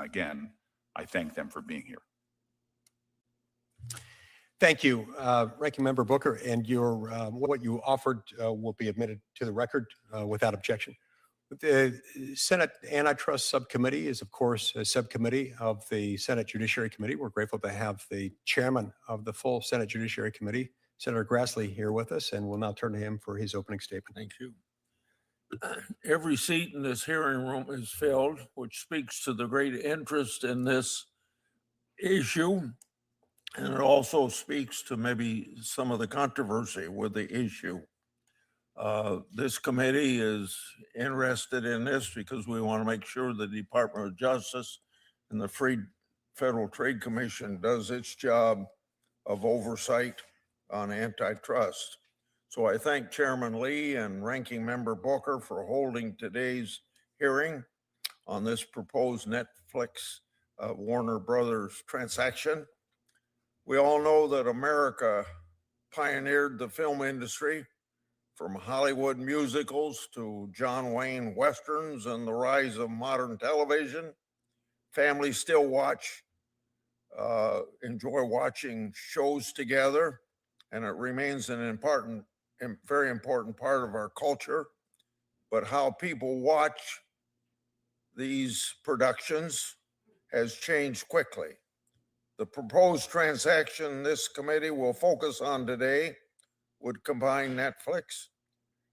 again, I thank them for being here. Thank you, Ranking Member Booker, and your what you offered will be admitted to the record without objection. The Senate Antitrust Subcommittee is, of course, a subcommittee of the Senate Judiciary Committee. We're grateful to have the chairman of the full Senate Judiciary Committee, Senator Grassley, here with us, and we'll now turn to him for his opening statement. Thank you. Every seat in this hearing room is filled, which speaks to the great interest in this issue. And it also speaks to maybe some of the controversy with the issue. This committee is interested in this because we want to make sure the Department of Justice and the Federal Trade Commission does its job of oversight on antitrust. So I thank Chairman Lee and Ranking Member Booker for holding today's hearing on this proposed Netflix Warner Brothers transaction. We all know that America pioneered the film industry, from Hollywood musicals to John Wayne Westerns and the rise of modern television. Families still enjoy watching shows together, and it remains an very important part of our culture. But how people watch these productions has changed quickly. The proposed transaction this committee will focus on today would combine Netflix,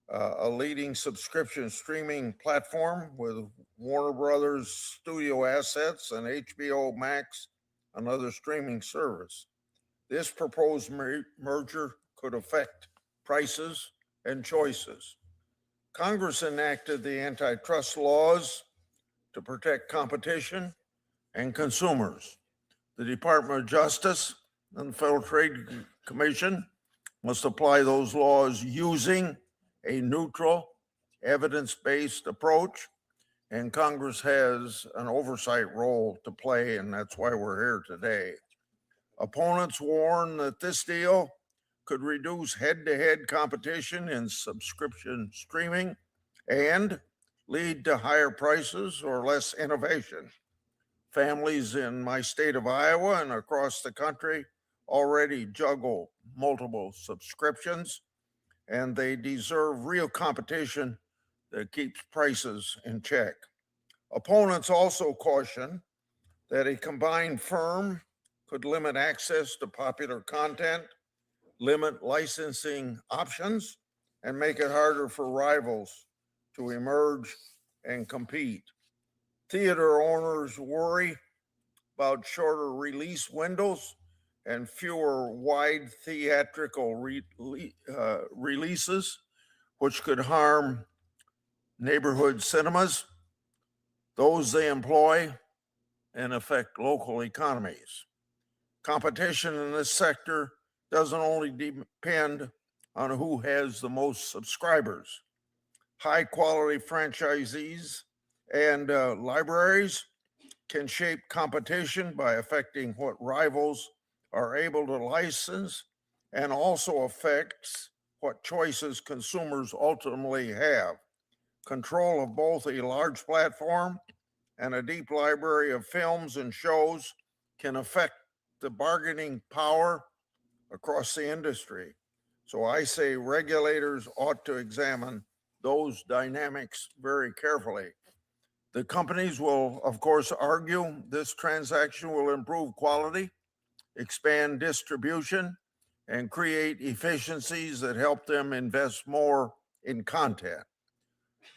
a leading subscription streaming platform, with Warner Brothers studio assets and HBO Max, another streaming service. This proposed merger could affect prices and choices. Congress enacted the antitrust laws to protect competition and consumers. The Department of Justice and the Federal Trade Commission must apply those laws using a neutral, evidence-based approach, and Congress has an oversight role to play, and that's why we're here today. Opponents warn that this deal could reduce head-to-head competition in subscription streaming and lead to higher prices or less innovation. Families in my state of Iowa and across the country already juggle multiple subscriptions, and they deserve real competition that keeps prices in check. Opponents also caution that a combined firm could limit access to popular content, limit licensing options, and make it harder for rivals to emerge and compete. Theater owners worry about shorter release windows and fewer wide theatrical releases, which could harm neighborhood cinemas, those they employ, and affect local economies. Competition in this sector doesn't only depend on who has the most subscribers. High quality franchisees and libraries can shape competition by affecting what rivals are able to license, and also affects what choices consumers ultimately have. Control of both a large platform and a deep library of films and shows can affect the bargaining power across the industry. So I say regulators ought to examine those dynamics very carefully. The companies will, of course, argue this transaction will improve quality, expand distribution, and create efficiencies that help them invest more in content.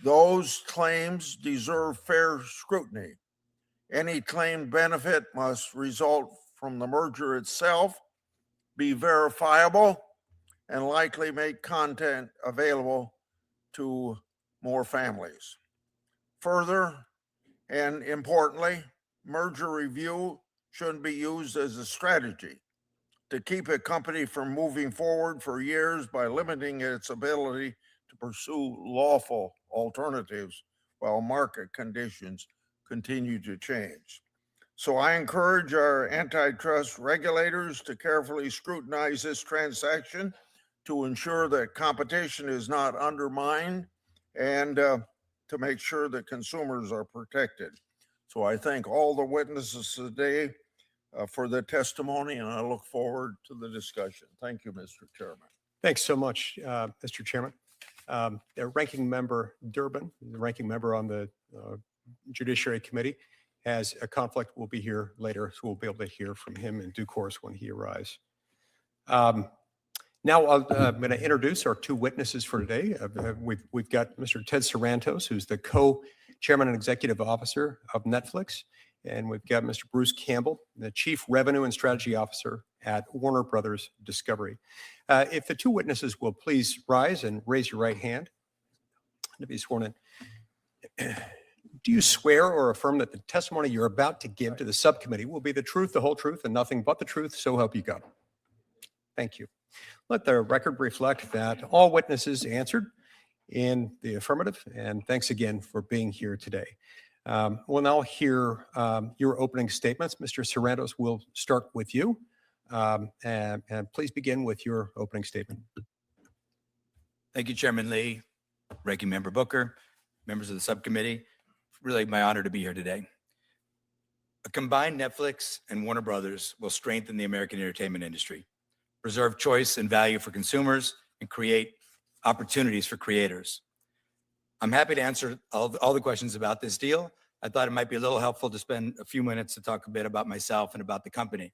Those claims deserve fair scrutiny. Any claimed benefit must result from the merger itself, be verifiable, and likely make content available to more families. Further, and importantly, merger review shouldn't be used as a strategy to keep a company from moving forward for years by limiting its ability to pursue lawful alternatives while market conditions continue to change. So I encourage our antitrust regulators to carefully scrutinize this transaction to ensure that competition is not undermined and to make sure that consumers are protected. So I thank all the witnesses today for their testimony, and I look forward to the discussion. Thank you, Mr. Chairman. Thanks so much, Mr. Chairman. Ranking Member Durbin, the ranking member on the Judiciary Committee, has a conflict, will be here later, so we'll be able to hear from him in due course when he arrives. Now I'm going to introduce our two witnesses for today. We've got Mr. Ted Sarandos, who's the co-chairman and executive officer of Netflix, and we've got Mr. Bruce Campbell, the chief revenue and strategy officer at Warner Brothers Discovery. If the two witnesses will please rise and raise your right hand to be sworn in. Do you swear or affirm that the testimony you're about to give to the subcommittee will be the truth, the whole truth, and nothing but the truth, so help you God? Thank you. Let the record reflect that all witnesses answered in the affirmative, and thanks again for being here today. We'll now hear your opening statements. Mr. Sarandos, we'll start with you, and please begin with your opening statement. Thank you, Chairman Lee, Ranking Member Booker, members of the subcommittee. Really my honor to be here today. A combined Netflix and Warner Brothers will strengthen the American entertainment industry, preserve choice and value for consumers, and create opportunities for creators. I'm happy to answer all the questions about this deal. I thought it might be a little helpful to spend a few minutes to talk a bit about myself and about the company.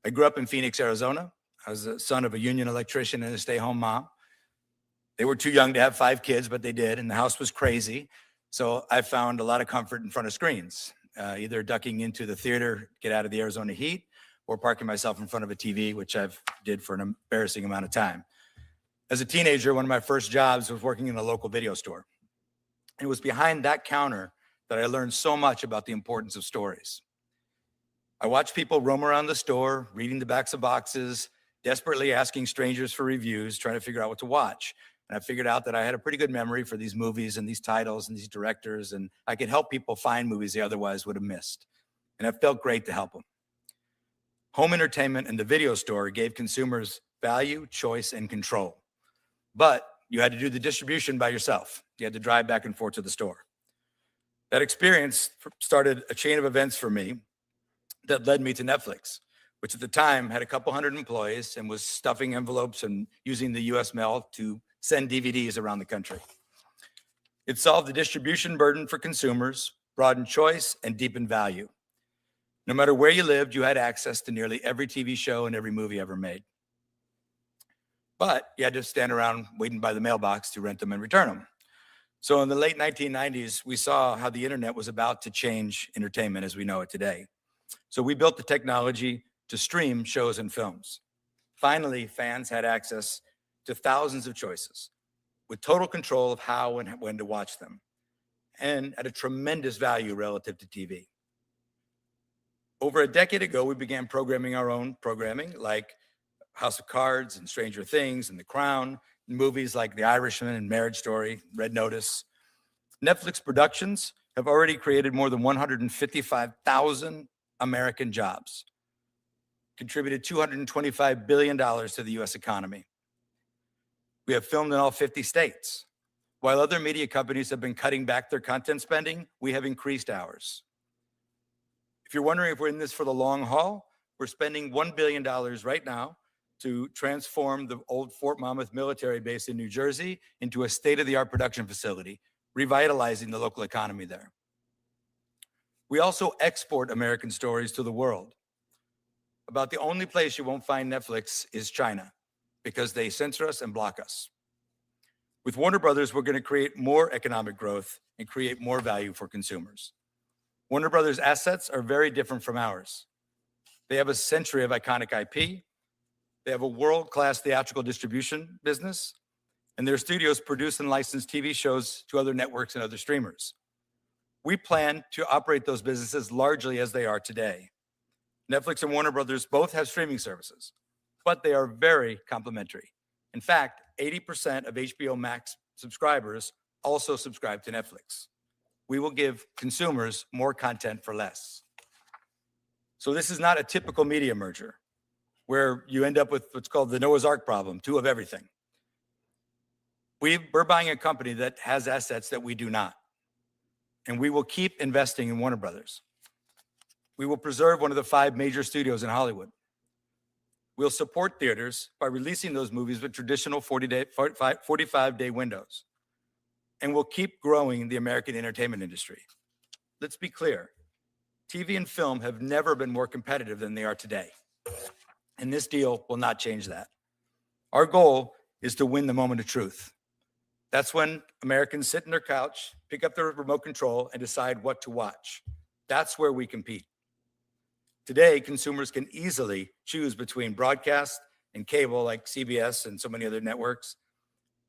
I grew up in Phoenix, Arizona. I was the son of a union electrician and a stay-home mom. They were too young to have 5 kids, but they did, and the house was crazy. So I found a lot of comfort in front of screens, either ducking into the theater, get out of the Arizona heat, or parking myself in front of a TV, which I've did for an embarrassing amount of time. As a teenager, one of my first jobs was working in a local video store. And it was behind that counter that I learned so much about the importance of stories. I watched people roam around the store, reading the backs of boxes, desperately asking strangers for reviews, trying to figure out what to watch. And I figured out that I had a pretty good memory for these movies and these titles and these directors, and I could help people find movies they otherwise would have missed. And it felt great to help them. Home entertainment and the video store gave consumers value, choice, and control. But you had to do the distribution by yourself. You had to drive back and forth to the store. That experience started a chain of events for me that led me to Netflix, which at the time had a couple hundred employees and was stuffing envelopes and using the US mail to send DVDs around the country. It solved the distribution burden for consumers, broadened choice, and deepened value. No matter where you lived, you had access to nearly every TV show and every movie ever made. But you had to stand around waiting by the mailbox to rent them and return them. So in the late 1990s, we saw how the internet was about to change entertainment as we know it today. So we built the technology to stream shows and films. Finally, fans had access to thousands of choices with total control of how and when to watch them, and at a tremendous value relative to TV. Over a decade ago, we began programming our own programming like House of Cards and Stranger Things and The Crown, and movies like The Irishman and Marriage Story, Red Notice. Netflix productions have already created more than 155,000 American jobs, contributed $225 billion to the US economy. We have filmed in all 50 states. While other media companies have been cutting back their content spending, we have increased ours. If you're wondering if we're in this for the long haul, we're spending $1 billion right now to transform the old Fort Monmouth military base in New Jersey into a state-of-the-art production facility, revitalizing the local economy there. We also export American stories to the world. About the only place you won't find Netflix is China, because they censor us and block us. With Warner Brothers, we're going to create more economic growth and create more value for consumers. Warner Brothers assets are very different from ours. They have a century of iconic IP. They have a world-class theatrical distribution business, and their studios produce and license TV shows to other networks and other streamers. We plan to operate those businesses largely as they are today. Netflix and Warner Brothers both have streaming services, but they are very complementary. In fact, 80% of HBO Max subscribers also subscribe to Netflix. We will give consumers more content for less. So this is not a typical media merger where you end up with what's called the Noah's Ark problem, 2 of everything. We're buying a company that has assets that we do not. and we will keep investing in Warner Brothers. We will preserve one of the 5 major studios in Hollywood. We'll support theaters by releasing those movies with traditional 45-day windows. And we'll keep growing the American entertainment industry. Let's be clear, TV and film have never been more competitive than they are today. And this deal will not change that. Our goal is to win the moment of truth. That's when Americans sit in their couch, pick up their remote control, and decide what to watch. That's where we compete. Today, consumers can easily choose between broadcast and cable like CBS and so many other networks,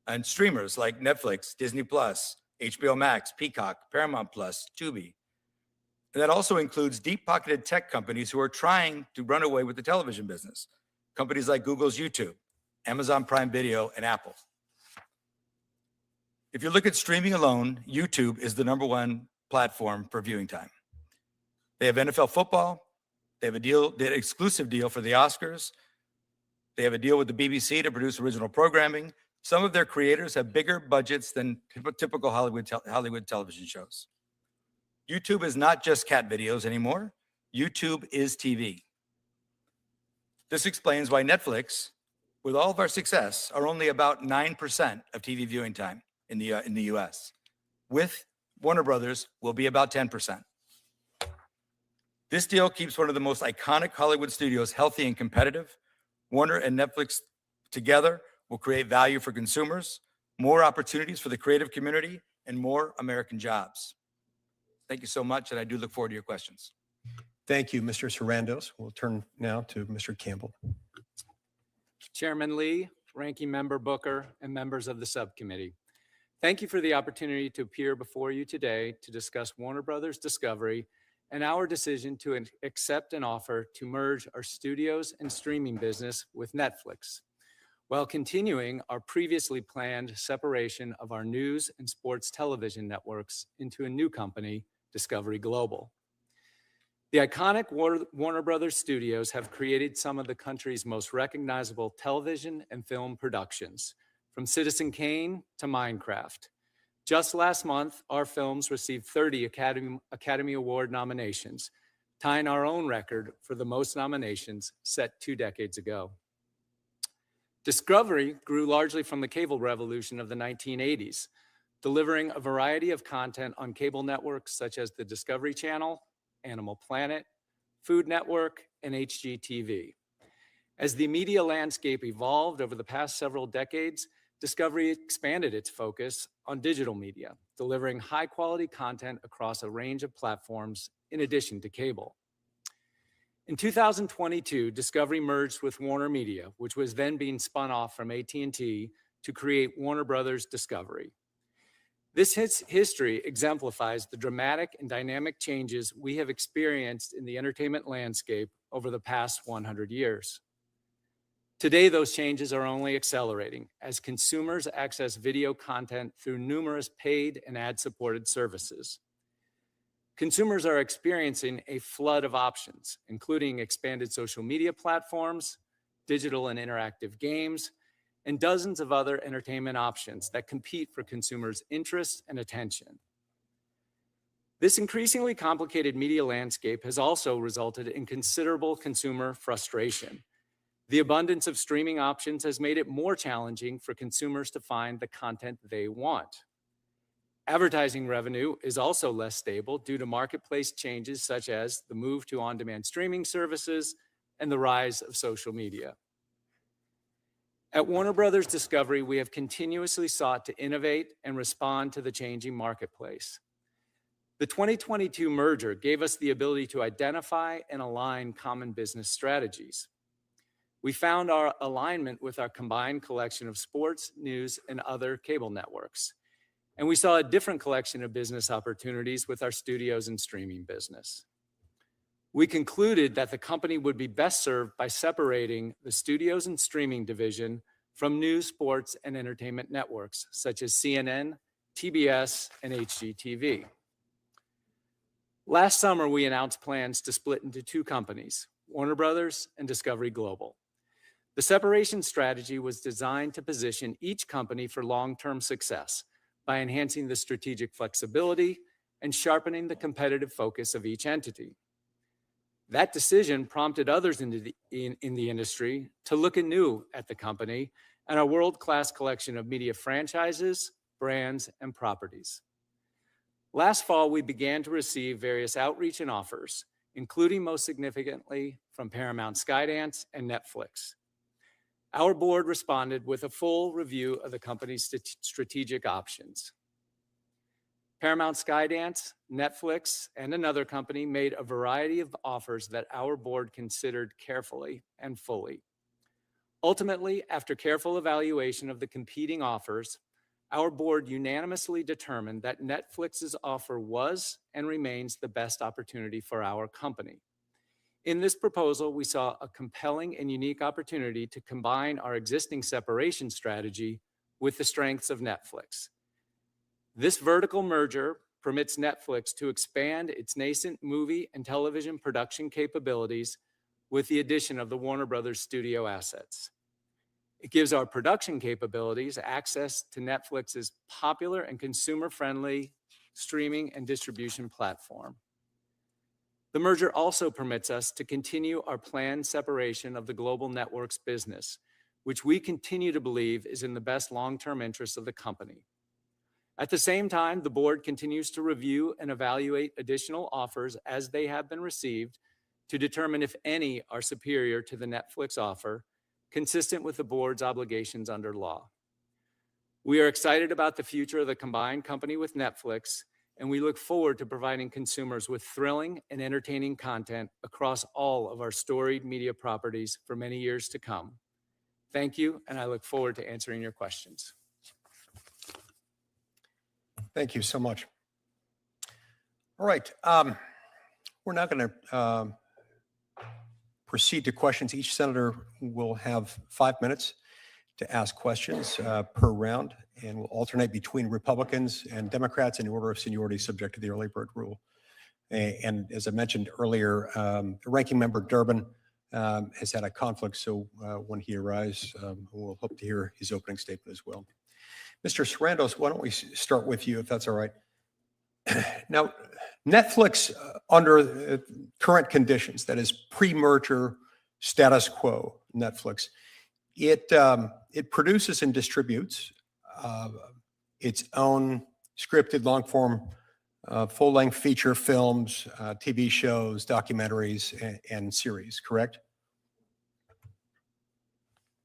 and streamers like Netflix, Disney Plus, HBO Max, Peacock, Paramount Plus, Tubi. And that also includes deep-pocketed tech companies who are trying to run away with the television business. Companies like Google's YouTube, Amazon Prime Video, and Apple. If you look at streaming alone, YouTube is the #1 platform for viewing time. They have NFL football. They have an exclusive deal for the Oscars. They have a deal with the BBC to produce original programming. Some of their creators have bigger budgets than typical Hollywood television shows. YouTube is not just cat videos anymore. YouTube is TV. This explains why Netflix, with all of our success, are only about 9% of TV viewing time in the US. With Warner Brothers, we'll be about 10%. This deal keeps one of the most iconic Hollywood studios healthy and competitive. Warner and Netflix together will create value for consumers, more opportunities for the creative community, and more American jobs. Thank you so much, and I do look forward to your questions. Thank you, Mr. Sarandos. We'll turn now to Mr. Campbell. Chairman Lee, Ranking Member Booker, and members of the subcommittee. Thank you for the opportunity to appear before you today to discuss Warner Brothers Discovery and our decision to accept an offer to merge our studios and streaming business with Netflix, while continuing our previously planned separation of our news and sports television networks into a new company, Discovery Global. The iconic Warner Brothers studios have created some of the country's most recognizable television and film productions, from Citizen Kane to Minecraft. Just last month, our films received 30 Academy Award nominations, tying our own record for the most nominations set 2 decades ago. Discovery grew largely from the cable revolution of the 1980s, delivering a variety of content on cable networks such as the Discovery Channel, Animal Planet, Food Network, and HGTV. As the media landscape evolved over the past several decades, Discovery expanded its focus on digital media, delivering high-quality content across a range of platforms in addition to cable. In 2022, Discovery merged with Warner Media, which was then being spun off from AT&T to create Warner Brothers Discovery. This history exemplifies the dramatic and dynamic changes we have experienced in the entertainment landscape over the past 100 years. Today, those changes are only accelerating as consumers access video content through numerous paid and ad-supported services. Consumers are experiencing a flood of options, including expanded social media platforms, digital and interactive games, and dozens of other entertainment options that compete for consumers' interest and attention. This increasingly complicated media landscape has also resulted in considerable consumer frustration. The abundance of streaming options has made it more challenging for consumers to find the content they want. Advertising revenue is also less stable due to marketplace changes such as the move to on-demand streaming services and the rise of social media. At Warner Brothers Discovery, we have continuously sought to innovate and respond to the changing marketplace. The 2022 merger gave us the ability to identify and align common business strategies. We found our alignment with our combined collection of sports, news, and other cable networks. And we saw a different collection of business opportunities with our studios and streaming business. We concluded that the company would be best served by separating the studios and streaming division from news, sports, and entertainment networks, such as CNN, TBS, and HGTV. Last summer, we announced plans to split into 2 companies, Warner Brothers and Discovery Global. The separation strategy was designed to position each company for long-term success by enhancing the strategic flexibility and sharpening the competitive focus of each entity. That decision prompted others in the industry to look anew at the company and our world-class collection of media franchises, brands, and properties. Last fall, we began to receive various outreach and offers, including most significantly from Paramount, Skydance, and Netflix. Our board responded with a full review of the company's strategic options. Paramount, Skydance, Netflix, and another company made a variety of offers that our board considered carefully and fully. Ultimately, after careful evaluation of the competing offers, our board unanimously determined that Netflix's offer was and remains the best opportunity for our company. In this proposal, we saw a compelling and unique opportunity to combine our existing separation strategy with the strengths of Netflix. This vertical merger permits Netflix to expand its nascent movie and television production capabilities with the addition of the Warner Brothers studio assets. It gives our production capabilities access to Netflix's popular and consumer-friendly streaming and distribution platform. The merger also permits us to continue our planned separation of the global networks business, which we continue to believe is in the best long-term interests of the company. At the same time, the board continues to review and evaluate additional offers as they have been received to determine if any are superior to the Netflix offer, consistent with the board's obligations under law. We are excited about the future of the combined company with Netflix, and we look forward to providing consumers with thrilling and entertaining content across all of our storied media properties for many years to come. Thank you, and I look forward to answering your questions. Thank you so much. All right. We're now going to proceed to questions. Each senator will have 5 minutes to ask questions per round, and we'll alternate between Republicans and Democrats in order of seniority subject to the early bird rule. And as I mentioned earlier, Ranking Member Durbin has had a conflict, so when he arrives, we'll hope to hear his opening statement as well. Mr. Sarandos, why don't we start with you, if that's all right? Now, Netflix, under current conditions, that is pre-merger status quo Netflix, it produces and distributes its own scripted long-form, full-length feature films, TV shows, documentaries, and series, correct?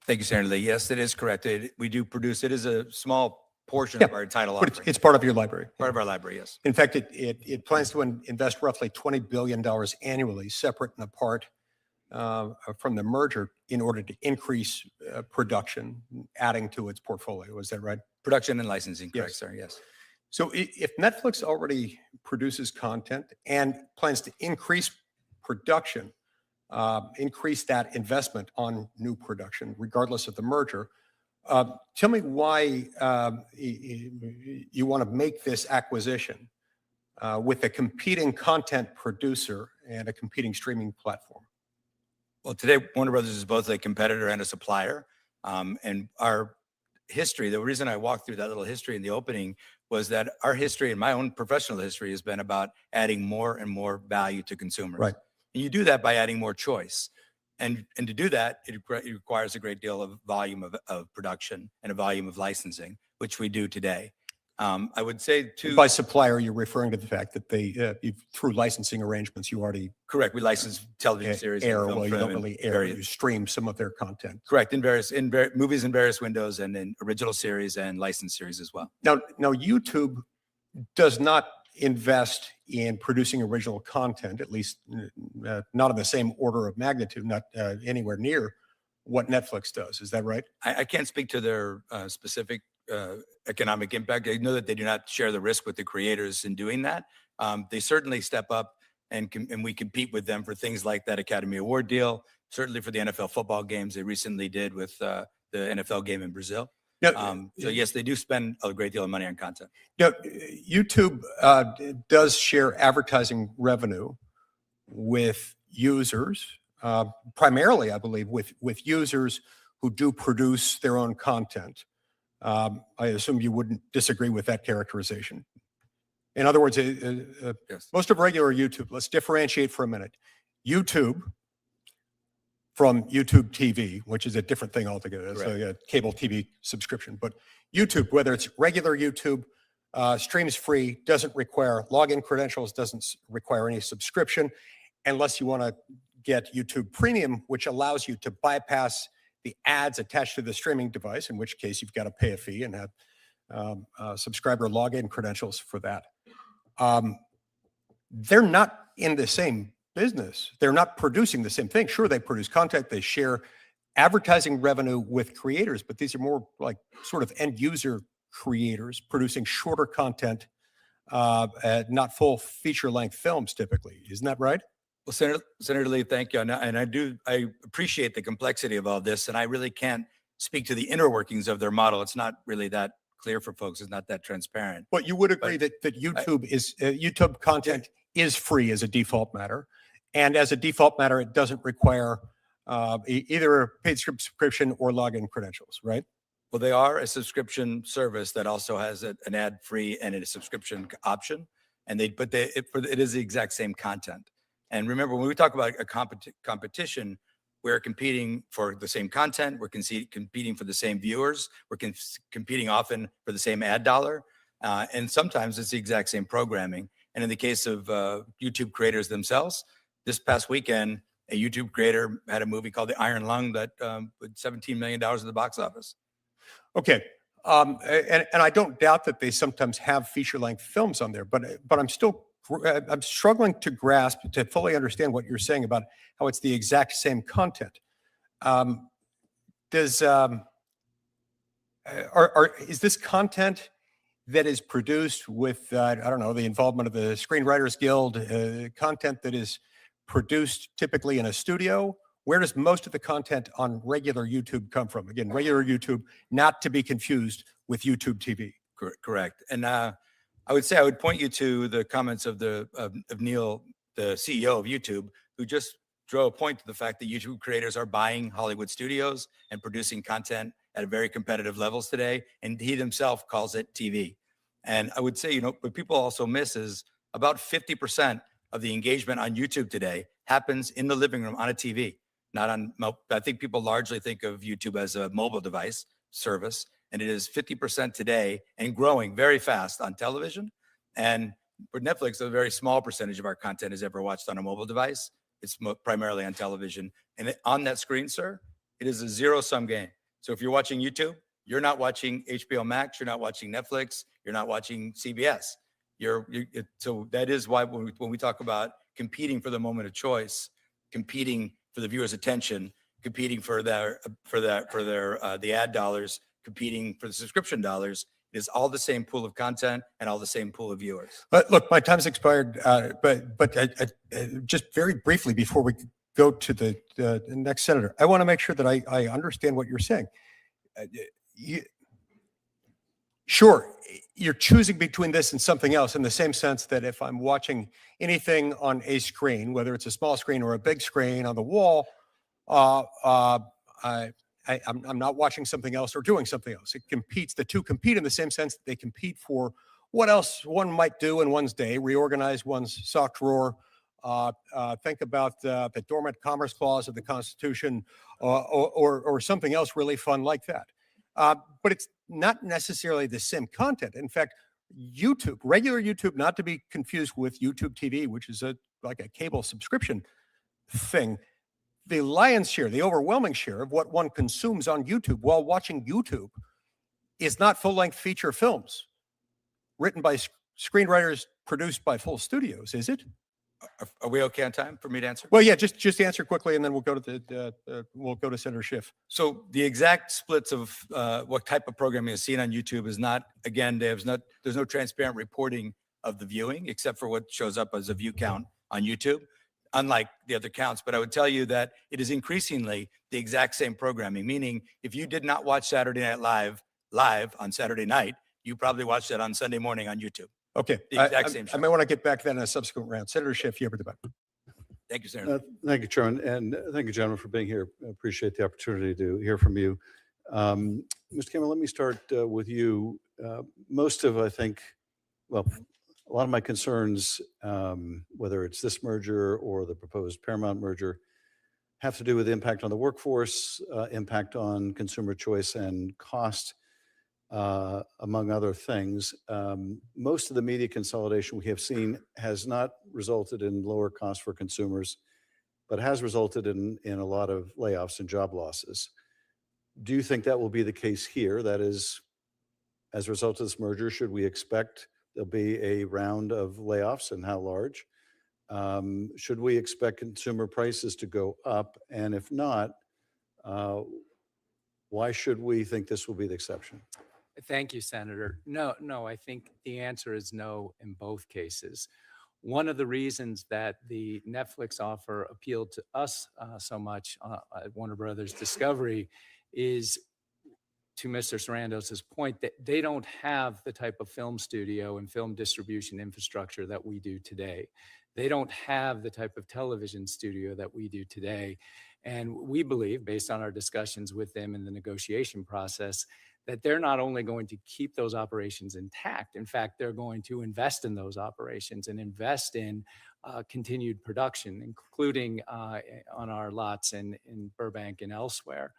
Thank you, Senator Lee. Yes, it is correct. We do produce, it is a small portion Yeah, of our title But offering. it's part of your library. Part of our library, yes. In fact, it plans to invest roughly $20 billion annually, separate and apart from the merger, in order to increase production, adding to its portfolio. Is that right? Production and licensing, correct, Yes. sir, yes. So if Netflix already produces content and plans to increase production, increase that investment on new production, regardless of the merger, tell me why you want to make this acquisition with a competing content producer and a competing streaming platform. Well, today, Warner Brothers is both a competitor and a supplier. And our history, the reason I walked through that little history in the opening was that our history and my own professional history has been about adding more and more value to consumers. Right. And you do that by adding more choice. And to do that, it requires a great deal of volume of production and a volume of licensing, which we do today. I would say too. By supplier, you're referring to the fact that through licensing arrangements, you already Correct. We license television series. and air. film Well, you from don't and really air. various- You stream some of their content. Correct. In movies in various windows, and in original series and licensed series as well. Now, YouTube does not invest in producing original content, at least not in the same order of magnitude, not anywhere near what Netflix does. Is that right? I can't speak to their specific economic impact. I know that they do not share the risk with the creators in doing that. They certainly step up, and we compete with them for things like that Academy Award deal. Certainly for the NFL football games they recently did with the NFL game in Brazil. Now, So yes, they do spend a great deal of money on content. now, YouTube does share advertising revenue with users, primarily, I believe, with users who do produce their own content. I assume you wouldn't disagree with that characterization. In other words, Yes. most of regular YouTube, let's differentiate for a minute. YouTube from YouTube TV, which is a different thing altogether. It's like a cable TV subscription. But YouTube, whether it's regular YouTube, streams free, doesn't require login credentials, doesn't require any subscription, unless you want to get YouTube Premium, which allows you to bypass the ads attached to the streaming device, in which case you've got to pay a fee and have subscriber login credentials for that. They're not in the same business. They're not producing the same thing. Sure, they produce content, they share advertising revenue with creators, but these are more like sort of end user creators producing shorter content, not full feature length films typically. Isn't that right? Well, Senator Lee, thank you. And I appreciate the complexity of all this, and I really can't speak to the inner workings of their model. It's not really that clear for folks. It's not that transparent. But you would agree that YouTube content is free as a default matter. And as a default matter, it doesn't require either a paid subscription or login credentials, right? Well, they are a subscription service that also has an ad-free and a subscription option. And it is the exact same content. And remember, when we talk about a competition, we're competing for the same content. We're competing for the same viewers. We're competing often for the same ad dollar. And sometimes it's the exact same programming. And in the case of YouTube creators themselves, this past weekend, a YouTube creator had a movie called The Iron Lung that put $17 million at the box office. Okay. And I don't doubt that they sometimes have feature-length films on there, but I'm struggling to grasp, to fully understand what you're saying about how it's the exact same content. Is this content that is produced with, I don't know, the involvement of the Screenwriters Guild, content that is produced typically in a studio? Where does most of the content on regular YouTube come from? Again, regular YouTube, not to be confused with YouTube TV. Correct. And I would point you to the comments of Neil, the CEO of YouTube, who just drew a point to the fact that YouTube creators are buying Hollywood studios and producing content at very competitive levels today. And he himself calls it TV. And I would say, what people also miss is about 50% of the engagement on YouTube today happens in the living room on a TV, not on, I think people largely think of YouTube as a mobile device service. And it is 50% today and growing very fast on television. And for Netflix, a very small percentage of our content is ever watched on a mobile device. It's primarily on television. And on that screen, sir, it is a zero-sum game. So if you're watching YouTube, you're not watching HBO Max, you're not watching Netflix, you're not watching CBS. So that is why when we talk about competing for the moment of choice, competing for the viewer's attention, competing for the ad dollars, competing for the subscription dollars, it is all the same pool of content and all the same pool of viewers. But look, my time's expired. But just very briefly before we go to the next senator, I want to make sure that I understand what you're saying. Sure, you're choosing between this and something else in the same sense that if I'm watching anything on a screen, whether it's a small screen or a big screen on the wall, I'm not watching something else or doing something else. The two compete in the same sense that they compete for what else one might do in one's day, reorganize one's sock drawer, think about the dormant commerce clause of the Constitution, or something else really fun like that. But it's not necessarily the same content. In fact, YouTube, regular YouTube, not to be confused with YouTube TV, which is like a cable subscription thing. The lion's share, the overwhelming share of what one consumes on YouTube while watching YouTube is not full-length feature films written by screenwriters, produced by full studios, is it? Are we okay on time for me to answer? Well, yeah, just answer quickly, and then we'll go to Senator Schiff. So the exact splits of what type of programming is seen on YouTube is not, again, there's no transparent reporting of the viewing except for what shows up as a view count on YouTube, unlike the other counts. But I would tell you that it is increasingly the exact same programming, meaning if you did not watch Saturday Night Live on Saturday night, you probably watched it on Sunday morning on YouTube. Okay, The exact same I may want to get back to that in a subsequent round. Senator Schiff, you have the back. Thank you, Senator. Thank you, Chairman, and thank you, gentlemen, for being here. I appreciate the opportunity to hear from you. Mr. Cameron, let me start with you. Most of, I think, well, a lot of my concerns, whether it's this merger or the proposed Paramount merger, have to do with impact on the workforce, impact on consumer choice and cost, among other things. Most of the media consolidation we have seen has not resulted in lower costs for consumers, but has resulted in a lot of layoffs and job losses. Do you think that will be the case here? That is, as a result of this merger, should we expect there'll be a round of layoffs, and how large? Should we expect consumer prices to go up? And if not, why should we think this will be the exception? Thank you, Senator. No, I think the answer is no in both cases. One of the reasons that the Netflix offer appealed to us so much at Warner Brothers Discovery is, to Mr. Sarandos's point, that they don't have the type of film studio and film distribution infrastructure that we do today. They don't have the type of television studio that we do today. And we believe, based on our discussions with them in the negotiation process, that they're not only going to keep those operations intact, in fact, they're going to invest in those operations and invest in continued production, including on our lots in Burbank and elsewhere.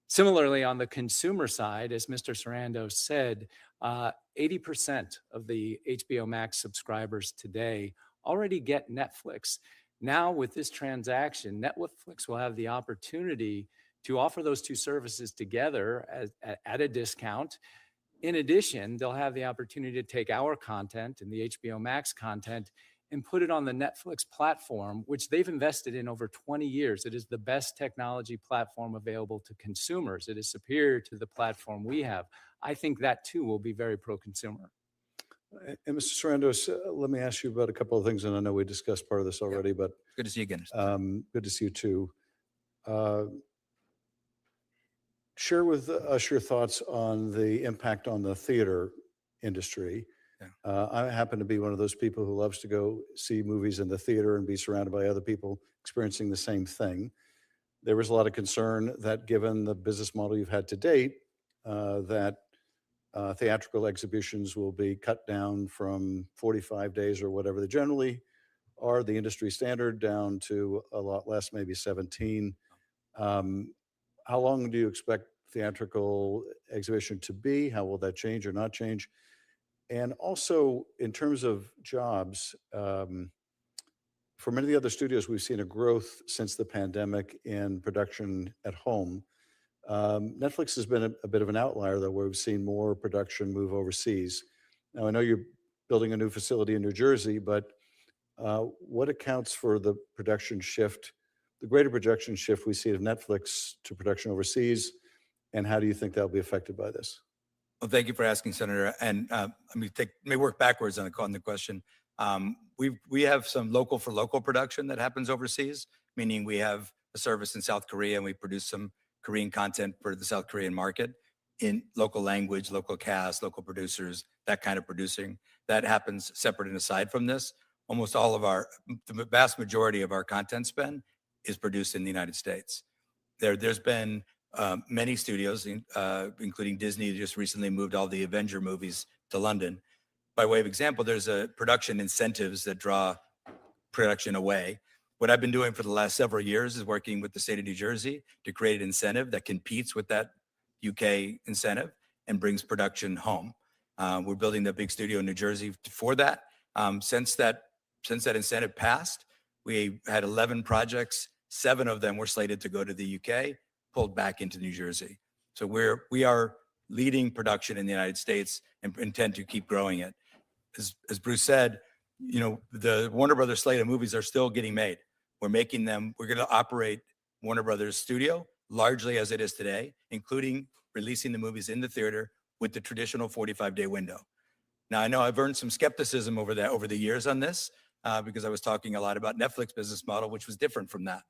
Similarly, on the consumer side, as Mr. Sarandos said, 80% of the HBO Max subscribers today already get Netflix. Now, with this transaction, Netflix will have the opportunity to offer those two services together at a discount. In addition, they'll have the opportunity to take our content and the HBO Max content and put it on the Netflix platform, which they've invested in over 20 years. It is the best technology platform available to consumers. It is superior to the platform we have. I think that too will be very pro-consumer. And Mr. Sarandos, let me ask you about a couple of things, and I know we discussed part of this already, but Good to see you again. good to see you too. Share with us your thoughts on the impact on the theater industry. Yeah. I happen to be one of those people who loves to go see movies in the theater and be surrounded by other people experiencing the same thing. There was a lot of concern that, given the business model you've had to date, that theatrical exhibitions will be cut down from 45 days or whatever they generally are, the industry standard, down to a lot less, maybe 17. How long do you expect theatrical exhibition to be? How will that change or not change? And also, in terms of jobs, for many of the other studios, we've seen a growth since the pandemic in production at home. Netflix has been a bit of an outlier, though, where we've seen more production move overseas. Now, I know you're building a new facility in New Jersey, but what accounts for the production shift, the greater production shift we see of Netflix to production overseas, and how do you think that'll be affected by this? Well, thank you for asking, Senator. And let me work backwards on the question. We have some local for local production that happens overseas, meaning we have a service in South Korea and we produce some Korean content for the South Korean market in local language, local cast, local producers, that kind of producing. That happens separate and aside from this. Almost all of the vast majority of our content spend is produced in the United States. There's been many studios, including Disney, just recently moved all the Avenger movies to London. By way of example, there's a production incentives that draw production away. What I've been doing for the last several years is working with the state of New Jersey to create an incentive that competes with that UK incentive and brings production home. We're building the big studio in New Jersey for that. Since that incentive passed, we had 11 projects. 7 of them were slated to go to the UK, pulled back into New Jersey. So we are leading production in the United States and intend to keep growing it. As Bruce said, the Warner Brothers slate of movies are still getting made. We're making them. We're going to operate Warner Brothers Studio largely as it is today, including releasing the movies in the theater with the traditional 45-day window. Now, I know I've earned some skepticism over the years on this because I was talking a lot about Netflix business model, which was different from that.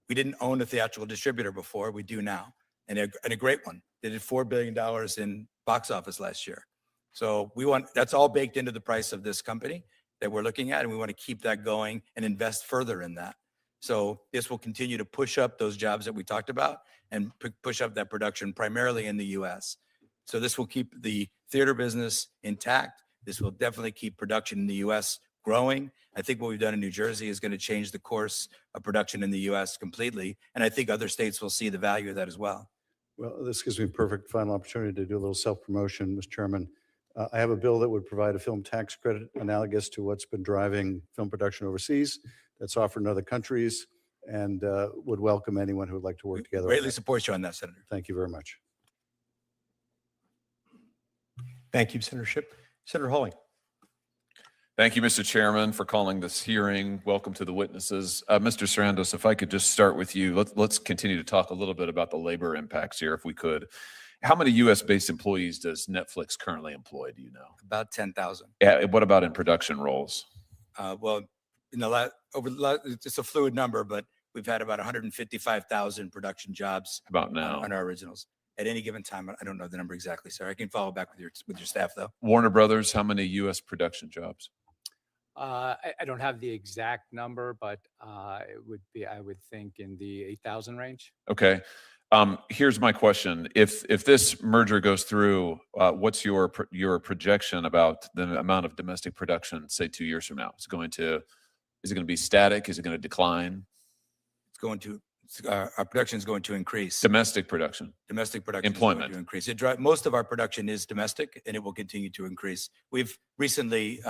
We didn't own a theatrical distributor before. We do now, and a great one. They did $4 billion in box office last year. So that's all baked into the price of this company that we're looking at, and we want to keep that going and invest further in that. So this will continue to push up those jobs that we talked about and push up that production primarily in the U.S. So this will keep the theater business intact, This will definitely keep production in the U.S. growing. I think what we've done in New Jersey is going to change the course of production in the U.S. completely. And I think other states will see the value of that as well. Well, this gives me a perfect final opportunity to do a little self-promotion, Mr. Chairman. I have a bill that would provide a film tax credit analogous to what's been driving film production overseas that's offered in other countries, and would welcome anyone who would like to work together. Greatly support you on that, Senator. Thank you very much. Thank you, Senator Shipp. Senator Hawley. Thank you, Mr. Chairman, for calling this hearing. Welcome to the witnesses. Mr. Sarandos, if I could just start with you, let's continue to talk a little bit about the labor impacts here, if we could. How many U.S.-based employees does Netflix currently employ, do you know? About 10,000. Yeah, what about in production roles? Well, in the it's a fluid number, but we've had about 155,000 production jobs About now? on our originals at any given time. I don't know the number exactly, sir. I can follow back with your staff, though. Warner Brothers, how many U.S. production jobs? I don't have the exact number, but it would be, I would think, in the 8,000 range. Okay. Here's my question. If this merger goes through, what's your projection about the amount of domestic production, say 2 years from now? Is it going to be static? Is it going to decline? It's going to, our production is going to increase. Domestic production. Domestic production Employment. is going to increase. Most of our production is domestic, and it will continue to increase. We've recently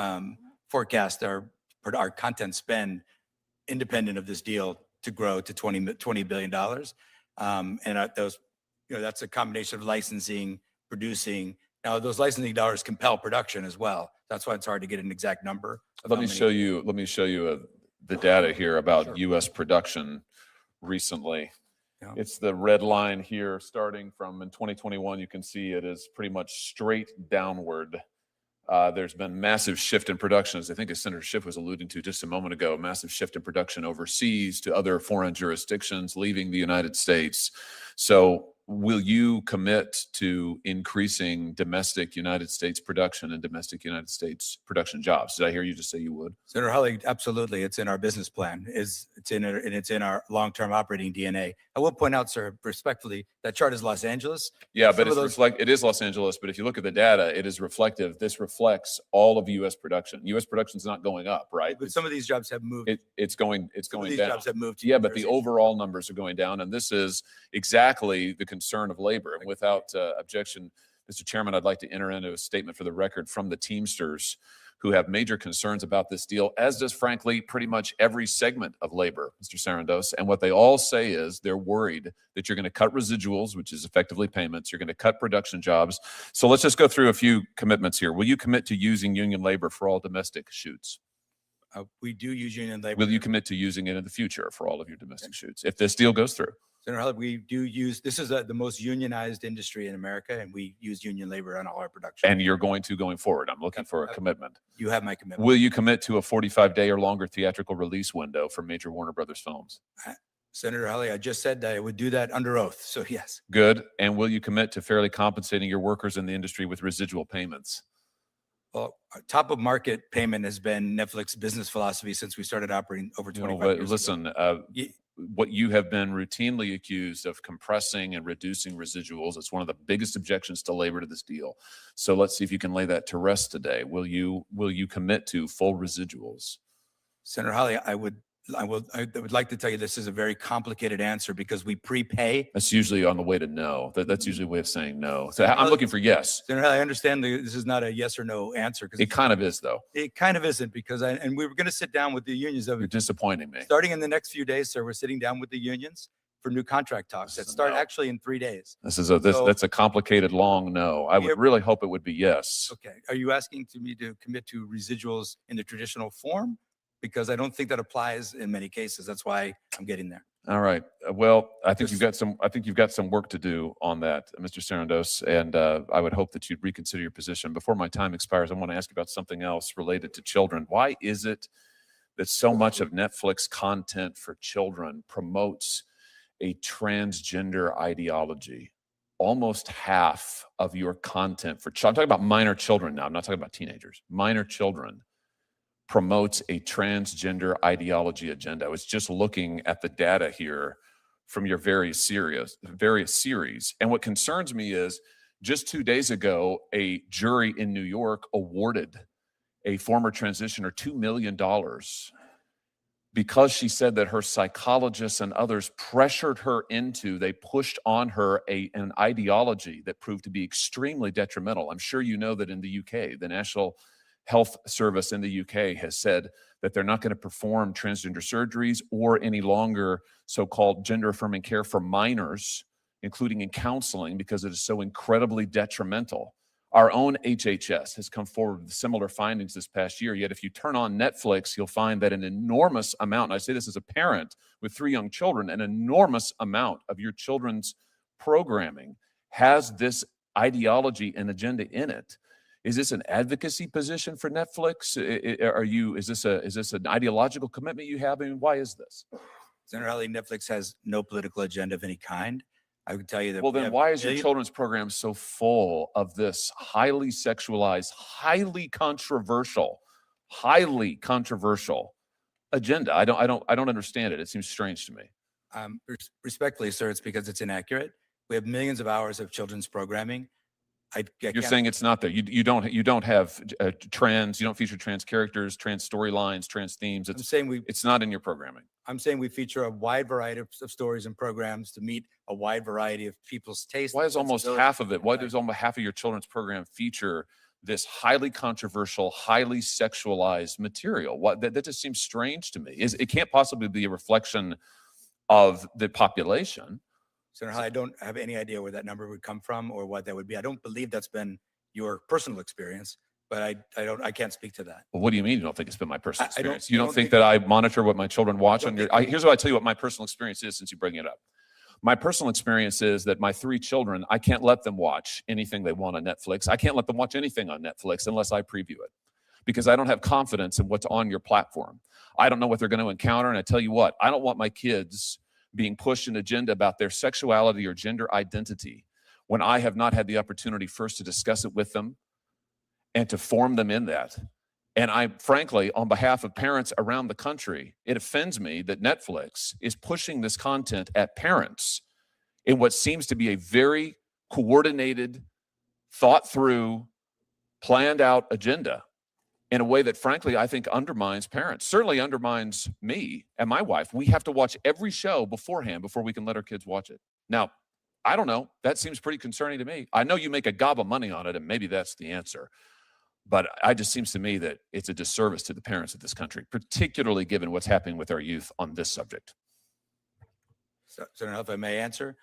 forecast our content spend independent of this deal to grow to $20 billion. And those, that's a combination of licensing, producing. Now, those licensing dollars compel production as well. That's why it's hard to get an exact number. Let me show you the data here about U.S. production recently. Yeah. It's the red line here, starting from in 2021. You can see it is pretty much straight downward. There's been massive shift in production, as I think as Senator Schiff was alluding to just a moment ago, massive shift in production overseas to other foreign jurisdictions, leaving the United States. So will you commit to increasing domestic United States production and domestic United States production jobs? Did I hear you just say you would? Senator Hawley, absolutely. It's in our business plan. It's in our long-term operating DNA. I will point out, sir, respectfully, that chart is Los Angeles. Yeah, Some but of it is Los Angeles, but if you look at the data, it is reflective. This reflects all of U.S. production. U.S. production is not going up, right? But some of these jobs have moved. It's going Some of these down. jobs have moved to Yeah, New but the Jersey. overall numbers are going down, and this is exactly the concern of labor. And without objection, Mr. Chairman, I'd like to enter into a statement for the record from the Teamsters, who have major concerns about this deal, as does, frankly, pretty much every segment of labor, Mr. Sarandos. And what they all say is they're worried that you're going to cut residuals, which is effectively payments. You're going to cut production jobs. So let's just go through a few commitments here. Will you commit to using union labor for all domestic shoots? We do use union labor. Will you commit to using it in the future for all of your domestic shoots if this deal goes through? Senator Hawley, we do use, this is the most unionized industry in America, and we use union labor on all our production. And you're going to going forward. I'm looking for a commitment. You have my commitment. Will you commit to a 45-day or longer theatrical release window for major Warner Brothers films? Senator Hawley, I just said that I would do that under oath. So yes. Good. And will you commit to fairly compensating your workers in the industry with residual payments? Well, top of market payment has been Netflix's business philosophy since we started operating over 25 years Listen, ago. what you have been routinely accused of compressing and reducing residuals. It's one of the biggest objections to labor to this deal. So let's see if you can lay that to rest today. Will you commit to full residuals? Senator Hawley, I would like to tell you this is a very complicated answer because we prepay. That's usually on the way to no. That's usually a way of saying no. So I'm looking for yes. Senator Hawley, I understand this is not a yes or no answer. It kind of is, though. It kind of isn't because and we were going to sit down with the unions. You're disappointing me. Starting in the next few days, sir, we're sitting down with the unions for new contract talks that start actually in 3 days. That's a complicated, long no. I would really hope it would be yes. Okay. Are you asking me to commit to residuals in the traditional form? Because I don't think that applies in many cases. That's why I'm getting there. All right. Well, I think you've got some work to do on that, Mr. Sarandos, and I would hope that you'd reconsider your position. Before my time expires, I want to ask you about something else related to children. Why is it that so much of Netflix content for children promotes a transgender ideology? Almost half of your content for children, I'm talking about minor children now, I'm not talking about teenagers, minor children, promotes a transgender ideology agenda. I was just looking at the data here from your various series. And what concerns me is Just 2 days ago, a jury in New York awarded a former transitioner $2 million because she said that her psychologists and others pressured her into, they pushed on her an ideology that proved to be extremely detrimental. I'm sure you know that in the UK, the National Health Service in the UK has said that they're not going to perform transgender surgeries or any longer so-called gender-affirming care for minors, including in counseling, because it is so incredibly detrimental. Our own HHS has come forward with similar findings this past year. Yet if you turn on Netflix, you'll find that an enormous amount, and I say this as a parent with 3 young children, an enormous amount of your children's programming has this ideology and agenda in it. Is this an advocacy position for Netflix? Is this an ideological commitment you have? I mean, why is this? Senator Hawley, Netflix has no political agenda of any kind. I would tell you that. Well, then why is your children's program so full of this highly sexualized, highly controversial agenda? I don't understand it. It seems strange to me. Respectfully, sir, it's because it's inaccurate. We have millions of hours of children's programming. You're saying it's not there. You don't have trans. You don't feature trans characters, trans storylines, trans themes. It's not in your programming. I'm saying we feature a wide variety of stories and programs to meet a wide variety of people's tastes. Why is almost half of it? Why does almost half of your children's program feature this highly controversial, highly sexualized material? That just seems strange to me. It can't possibly be a reflection of the population. Senator Hawley, I don't have any idea where that number would come from or what that would be. I don't believe that's been your personal experience, but I can't speak to that. Well, what do you mean you don't think it's been my personal I don't- experience? You I don't don't think think- that I monitor what my children watch don't on your? think- Here's what I tell you what my personal experience is since you bring it up. My personal experience is that my 3 children, I can't let them watch anything they want on Netflix. I can't let them watch anything on Netflix unless I preview it, because I don't have confidence in what's on your platform. I don't know what they're going to encounter. And I tell you what, I don't want my kids being pushed an agenda about their sexuality or gender identity when I have not had the opportunity first to discuss it with them and to form them in that. And I, frankly, on behalf of parents around the country, it offends me that Netflix is pushing this content at parents in what seems to be a very coordinated, thought through, planned out agenda in a way that, frankly, I think undermines parents, certainly undermines me and my wife. We have to watch every show beforehand before we can let our kids watch it. Now, I don't know. That seems pretty concerning to me. I know you make a gob of money on it, and maybe that's the answer. But it just seems to me that it's a disservice to the parents of this country, particularly given what's happening with our youth on this subject. Senator, if I may answer,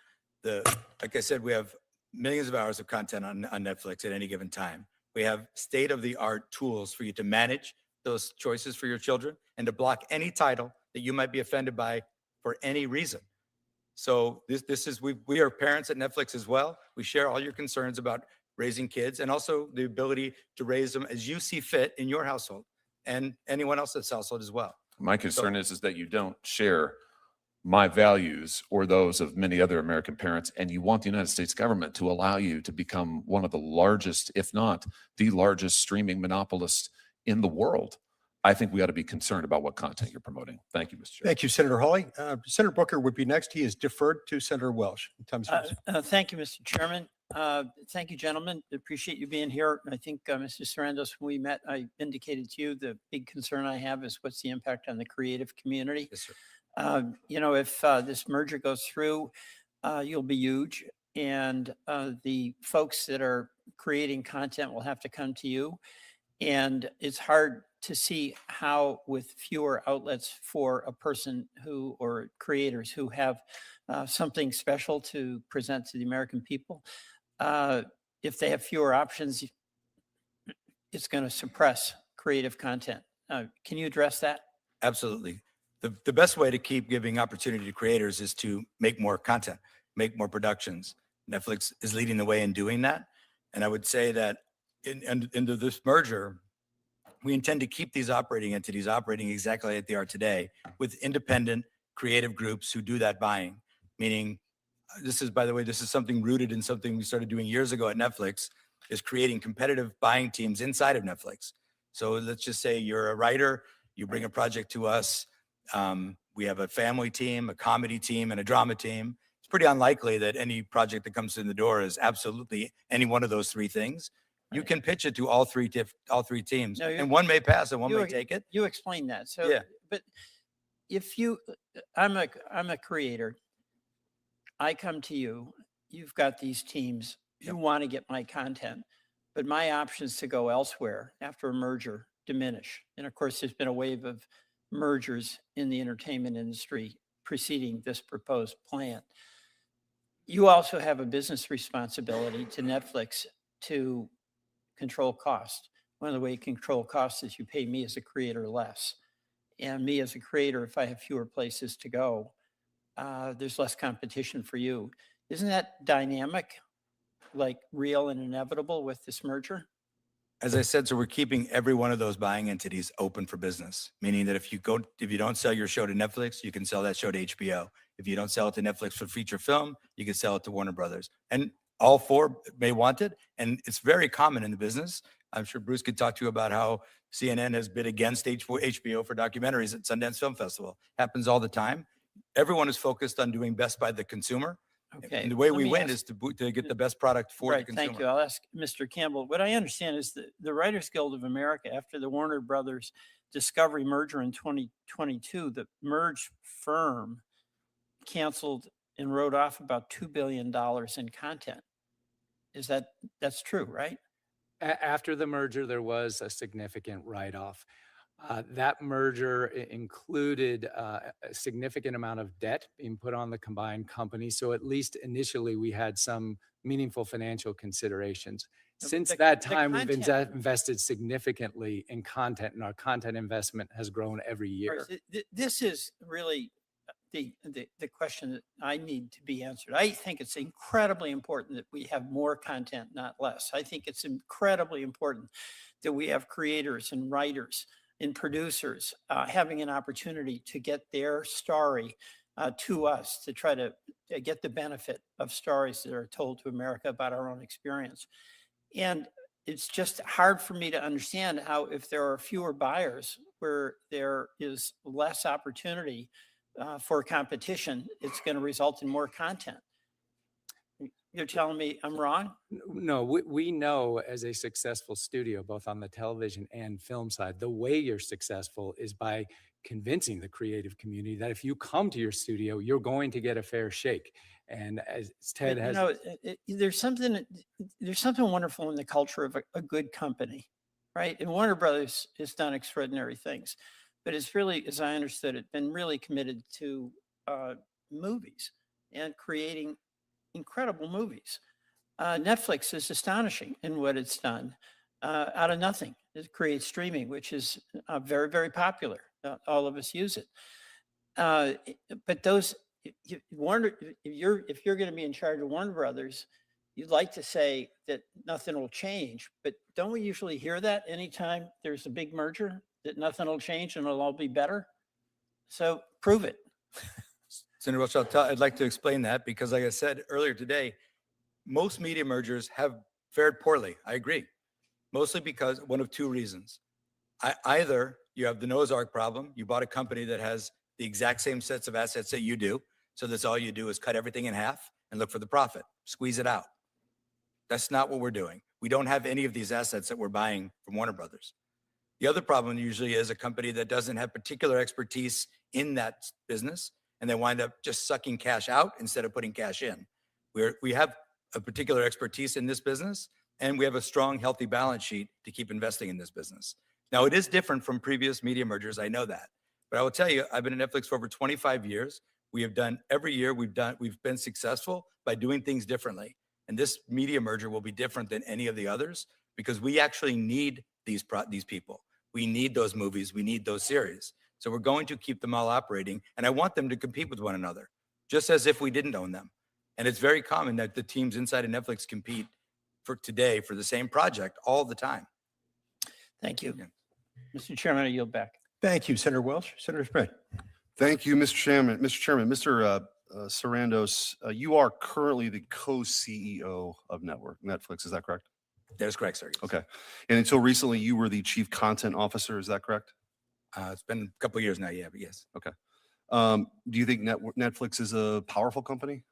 like I said, we have millions of hours of content on Netflix at any given time. We have state-of-the-art tools for you to manage those choices for your children and to block any title that you might be offended by for any reason. So we are parents at Netflix as well. We share all your concerns about raising kids and also the ability to raise them as you see fit in your household and anyone else's household as well. My concern is that you don't share my values or those of many other American parents, and you want the United States government to allow you to become one of the largest, if not the largest, streaming monopolist in the world. I think we ought to be concerned about what content you're promoting. Thank you, Mr. Chair. Thank you, Senator Hawley. Senator Booker would be next. He is deferred to Senator Welsh. Thank you, Mr. Chairman. Thank you, gentlemen. Appreciate you being here. I think, Mr. Sarandos, when we met, I indicated to you the big concern I have is what's the impact on the creative community. Yes, sir. If this merger goes through, you'll be huge. And the folks that are creating content will have to come to you. And it's hard to see how, with fewer outlets for a person or creators who have something special to present to the American people, if they have fewer options, it's going to suppress creative content. Can you address that? Absolutely. The best way to keep giving opportunity to creators is to make more content, make more productions. Netflix is leading the way in doing that. And I would say that into this merger, we intend to keep these operating entities operating exactly like they are today with independent creative groups who do that buying. Meaning, by the way, this is something rooted in something we started doing years ago at Netflix, is creating competitive buying teams inside of Netflix. So let's just say you're a writer, you bring a project to us. We have a family team, a comedy team, and a drama team. pretty unlikely that any project that comes in the door is absolutely any one of those three things. You Right. can pitch it to all three teams, No, and one may pass and one you may ag- take it. You explained that. So, Yeah. but if you, I'm a creator. I come to you, you've got these teams, you want to get my content, but my options to go elsewhere after a merger diminish. And of course, there's been a wave of mergers in the entertainment industry preceding this proposed plan. You also have a business responsibility to Netflix to control cost. One of the ways you control costs is you pay me as a creator less. And me as a creator, if I have fewer places to go, there's less competition for you. Isn't that dynamic, like real and inevitable with this merger? As I said, so we're keeping every one of those buying entities open for business, meaning that if you don't sell your show to Netflix, you can sell that show to HBO. If you don't sell it to Netflix for feature film, you can sell it to Warner Brothers. And all four may want it. And it's very common in the business. I'm sure Bruce could talk to you about how CNN has bid against HBO for documentaries at Sundance Film Festival. Happens all the time. Everyone is focused on doing best by the consumer. Okay. And the way let we me win ask- is to get the best product for the Right, consumer. thank you. I'll ask Mr. Campbell. What I understand is that the Writers Guild of America, after the Warner Brothers Discovery merger in 2022, the merged firm canceled and wrote off about $2 billion in content. That's true, right? After the merger, there was a significant write-off. That merger included a significant amount of debt being put on the combined company. So at least initially, we had some meaningful financial considerations. but Since the- that the time, we've content- invested significantly in content, and our content investment has grown every Right, year. This is really the question that I need to be answered. I think it's incredibly important that we have more content, not less. I think it's incredibly important that we have creators and writers and producers having an opportunity to get their story to us, to try to get the benefit of stories that are told to America about our own experience. And it's just hard for me to understand how, if there are fewer buyers where there is less opportunity for competition, it's going to result in more content. You're telling me I'm wrong? No, we know as a successful studio, both on the television and film side, the way you're successful is by convincing the creative community that if you come to your studio, you're going to get a fair shake. And as Ted But, has, there's something wonderful in the culture of a good company, right? And Warner Brothers has done extraordinary things, but it's really, as I understood it, been really committed to movies and creating incredible movies. Netflix is astonishing in what it's done out of nothing. It creates streaming, which is very, very popular. All of us use it. But those, Warner, if you're going to be in charge of Warner Brothers, you'd like to say that nothing will change, but don't we usually hear that anytime there's a big merger, that nothing will change and it'll all be better? So prove it. Senator Welch, I'd like to explain that because, like I said earlier today, most media mergers have fared poorly. I agree. Mostly because one of two reasons. Either you have the Noah's Ark problem. You bought a company that has the exact same sets of assets that you do. So that's all you do is cut everything in half and look for the profit, squeeze it out. That's not what we're doing. We don't have any of these assets that we're buying from Warner Brothers. The other problem usually is a company that doesn't have particular expertise in that business, and they wind up just sucking cash out instead of putting cash in. We have a particular expertise in this business, and we have a strong, healthy balance sheet to keep investing in this business. Now, it is different from previous media mergers. I know that. But I will tell you, I've been at Netflix for over 25 years. We have done every year we've been successful by doing things differently. And this media merger will be different than any of the others because we actually need these people. We need those movies. We need those series. So we're going to keep them all operating. And I want them to compete with one another, just as if we didn't own them. And it's very common that the teams inside of Netflix compete for the same project all the time. Thank you. Yeah. Mr. Chairman, I yield back. Thank you, Senator Welch. Senator Smith. Thank you, Mr. Chairman. Mr. Sarandos, you are currently the co-CEO of Netflix. Is that correct? That is correct, sir. Yes. Okay. And until recently, you were the chief content officer. Is that correct? It's been a couple of years now, yeah, but yes. Do you think Netflix is a powerful company?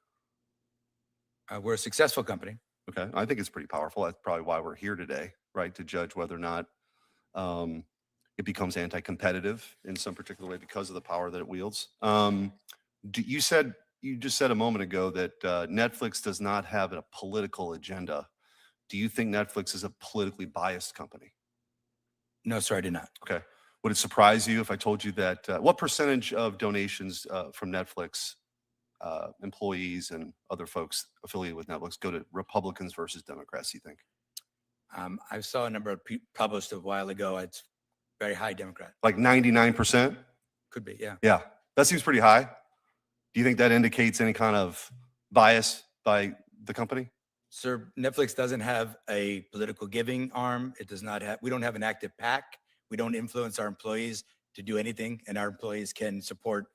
We're a successful company. Okay, I think it's pretty powerful. That's probably why we're here today, right? To judge whether or not it becomes anti-competitive in some particular way because of the power that it wields. You just said a moment ago that Netflix does not have a political agenda. Do you think Netflix is a politically biased company? No, sir, I did not. Okay. Would it surprise you if I told you that what percentage of donations from Netflix employees and other folks affiliated with Netflix go to Republicans versus Democrats, you think? I saw a number of published a while ago. It's very high Democrat. Like 99%? Could be, yeah. Yeah, that seems pretty high. Do you think that indicates any kind of bias by the company? Sir, Netflix doesn't have a political giving arm. It does not have, we don't have an active PAC. We don't influence our employees to do anything, and our employees can support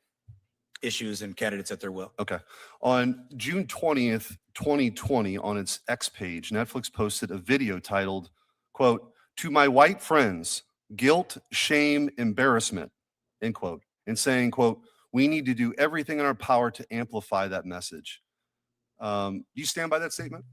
issues and candidates at their will. Okay. On June 20th, 2020, on its X page, Netflix posted a video titled, quote, "To my white friends, guilt, shame, embarrassment," end quote, and saying, quote, "We need to do everything in our power to amplify that message." Do you stand by that statement?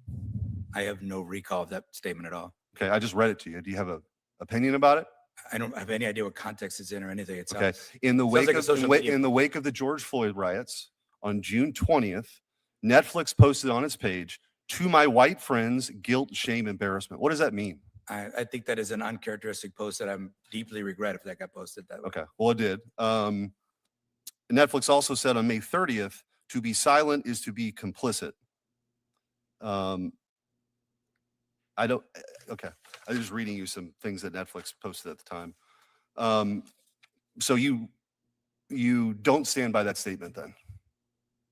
I have no recall of that statement at all. Okay, I just read it to you. Do you have an opinion about it? I don't have any idea what context it's in or anything. It Okay. sounds, In the sounds wake like a of social media in the wake of the George Floyd riots on June 20th, Netflix posted on its page, "To my white friends, guilt, shame, embarrassment." What does that mean? I think that is an uncharacteristic post that I'm deeply regret if that got posted that way. Okay, well, it did. Netflix also said on May 30th, "To be silent is to be complicit." I don't, okay. I was just reading you some things that Netflix posted at the time. So you don't stand by that statement then?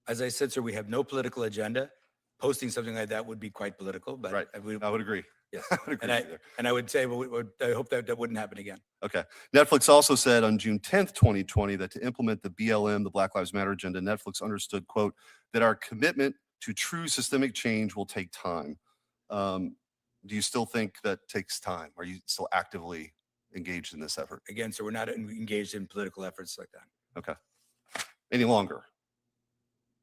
As I said, sir, we have no political agenda. Posting something like that would be quite political, but Right. I would, I would agree. yes. I would agree And with you there. I would say, I hope that wouldn't happen again. Okay. Netflix also said on June 10th, 2020, that to implement the BLM, the Black Lives Matter agenda, Netflix understood, quote, "that our commitment to true systemic change will take time." Do you still think that takes time? Are you still actively engaged in this effort? Again, so we're not engaged in political efforts like that. Okay. Any longer?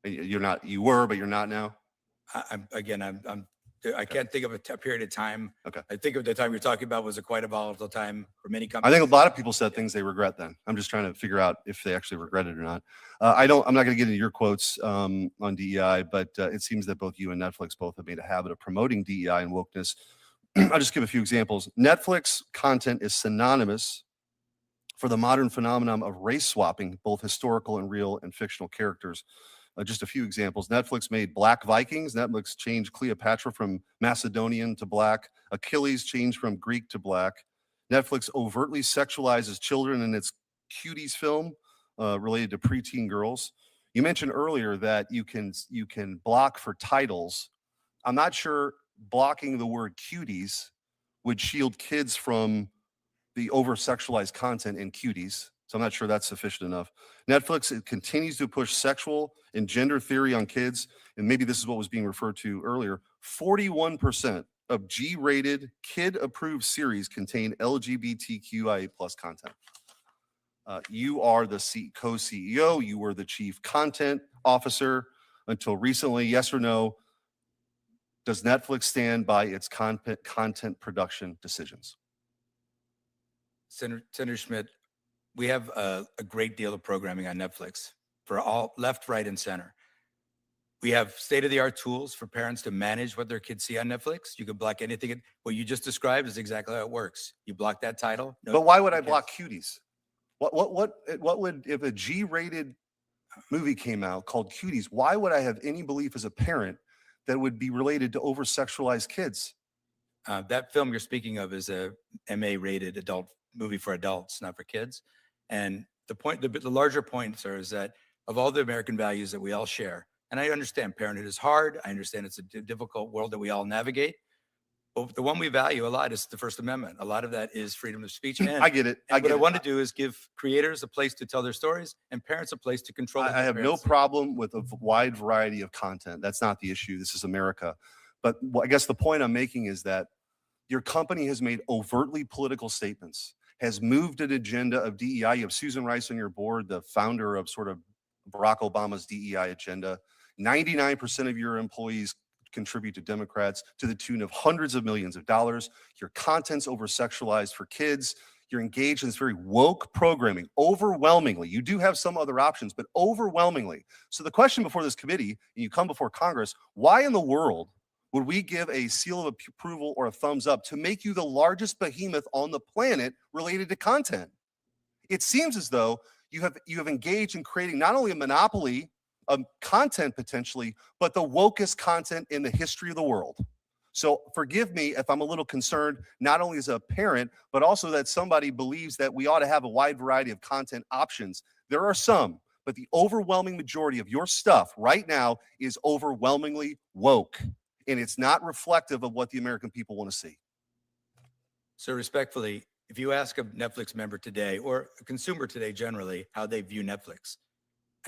You're not, you were, but you're not now? I can't think of a period of time. Okay. I think of the time you're talking about was quite a volatile time for many I companies. think a lot of people said things they regret then. I'm just trying to figure out if they actually regret it or not. I'm not going to get into your quotes on DEI, but it seems that both you and Netflix both have made a habit of promoting DEI and wokeness. I'll just give a few examples. Netflix content is synonymous for the modern phenomenon of race swapping, both historical and real and fictional characters. Just a few examples. Netflix made Black Vikings. Netflix changed Cleopatra from Macedonian to Black. Achilles changed from Greek to Black. Netflix overtly sexualizes children in its Cuties film related to preteen girls. You mentioned earlier that you can block for titles. I'm not sure blocking the word cuties would shield kids from the over-sexualized content in Cuties. So I'm not sure that's sufficient enough. Netflix, it continues to push sexual and gender theory on kids. And maybe this is what was being referred to earlier. 41% of G-rated, kid-approved series contain LGBTQIA+ content. You are the co-CEO. You were the chief content officer until recently. Yes or no? Does Netflix stand by its content production decisions? Senator Schmidt, we have a great deal of programming on Netflix for all left, right, and center. We have state-of-the-art tools for parents to manage what their kids see on Netflix. You can block anything. What you just described is exactly how it works. You block that title. But why would I you can't. block Cuties? What would, if a G-rated movie came out called Cuties, why would I have any belief as a parent that would be related to over-sexualized kids? That film you're speaking of is a MA-rated adult movie for adults, not for kids. And the larger point, sir, is that of all the American values that we all share, and I understand parenthood is hard. I understand it's a difficult world that we all navigate. But the one we value a lot is the First Amendment. A lot of that is freedom of speech. And, I get it. and what I want to do is give creators a place to tell their stories and parents a place to control. I have no problem with a wide variety of content. That's not the issue. This is America. But I guess the point I'm making is that your company has made overtly political statements, has moved an agenda of DEI. You have Susan Rice on your board, the founder of sort of Barack Obama's DEI agenda. 99% of your employees contribute to Democrats to the tune of hundreds of millions of dollars. Your content's over-sexualized for kids. You're engaged in this very woke programming, overwhelmingly. You do have some other options, but overwhelmingly. So the question before this committee, and you come before Congress, why in the world would we give a seal of approval or a thumbs up to make you the largest behemoth on the planet related to content? It seems as though you have engaged in creating not only a monopoly of content potentially, but the wokest content in the history of the world. So forgive me if I'm a little concerned, not only as a parent, but also that somebody believes that we ought to have a wide variety of content options. There are some, but the overwhelming majority of your stuff right now is overwhelmingly woke, and it's not reflective of what the American people want to see. So respectfully, if you ask a Netflix member today or a consumer today generally how they view Netflix,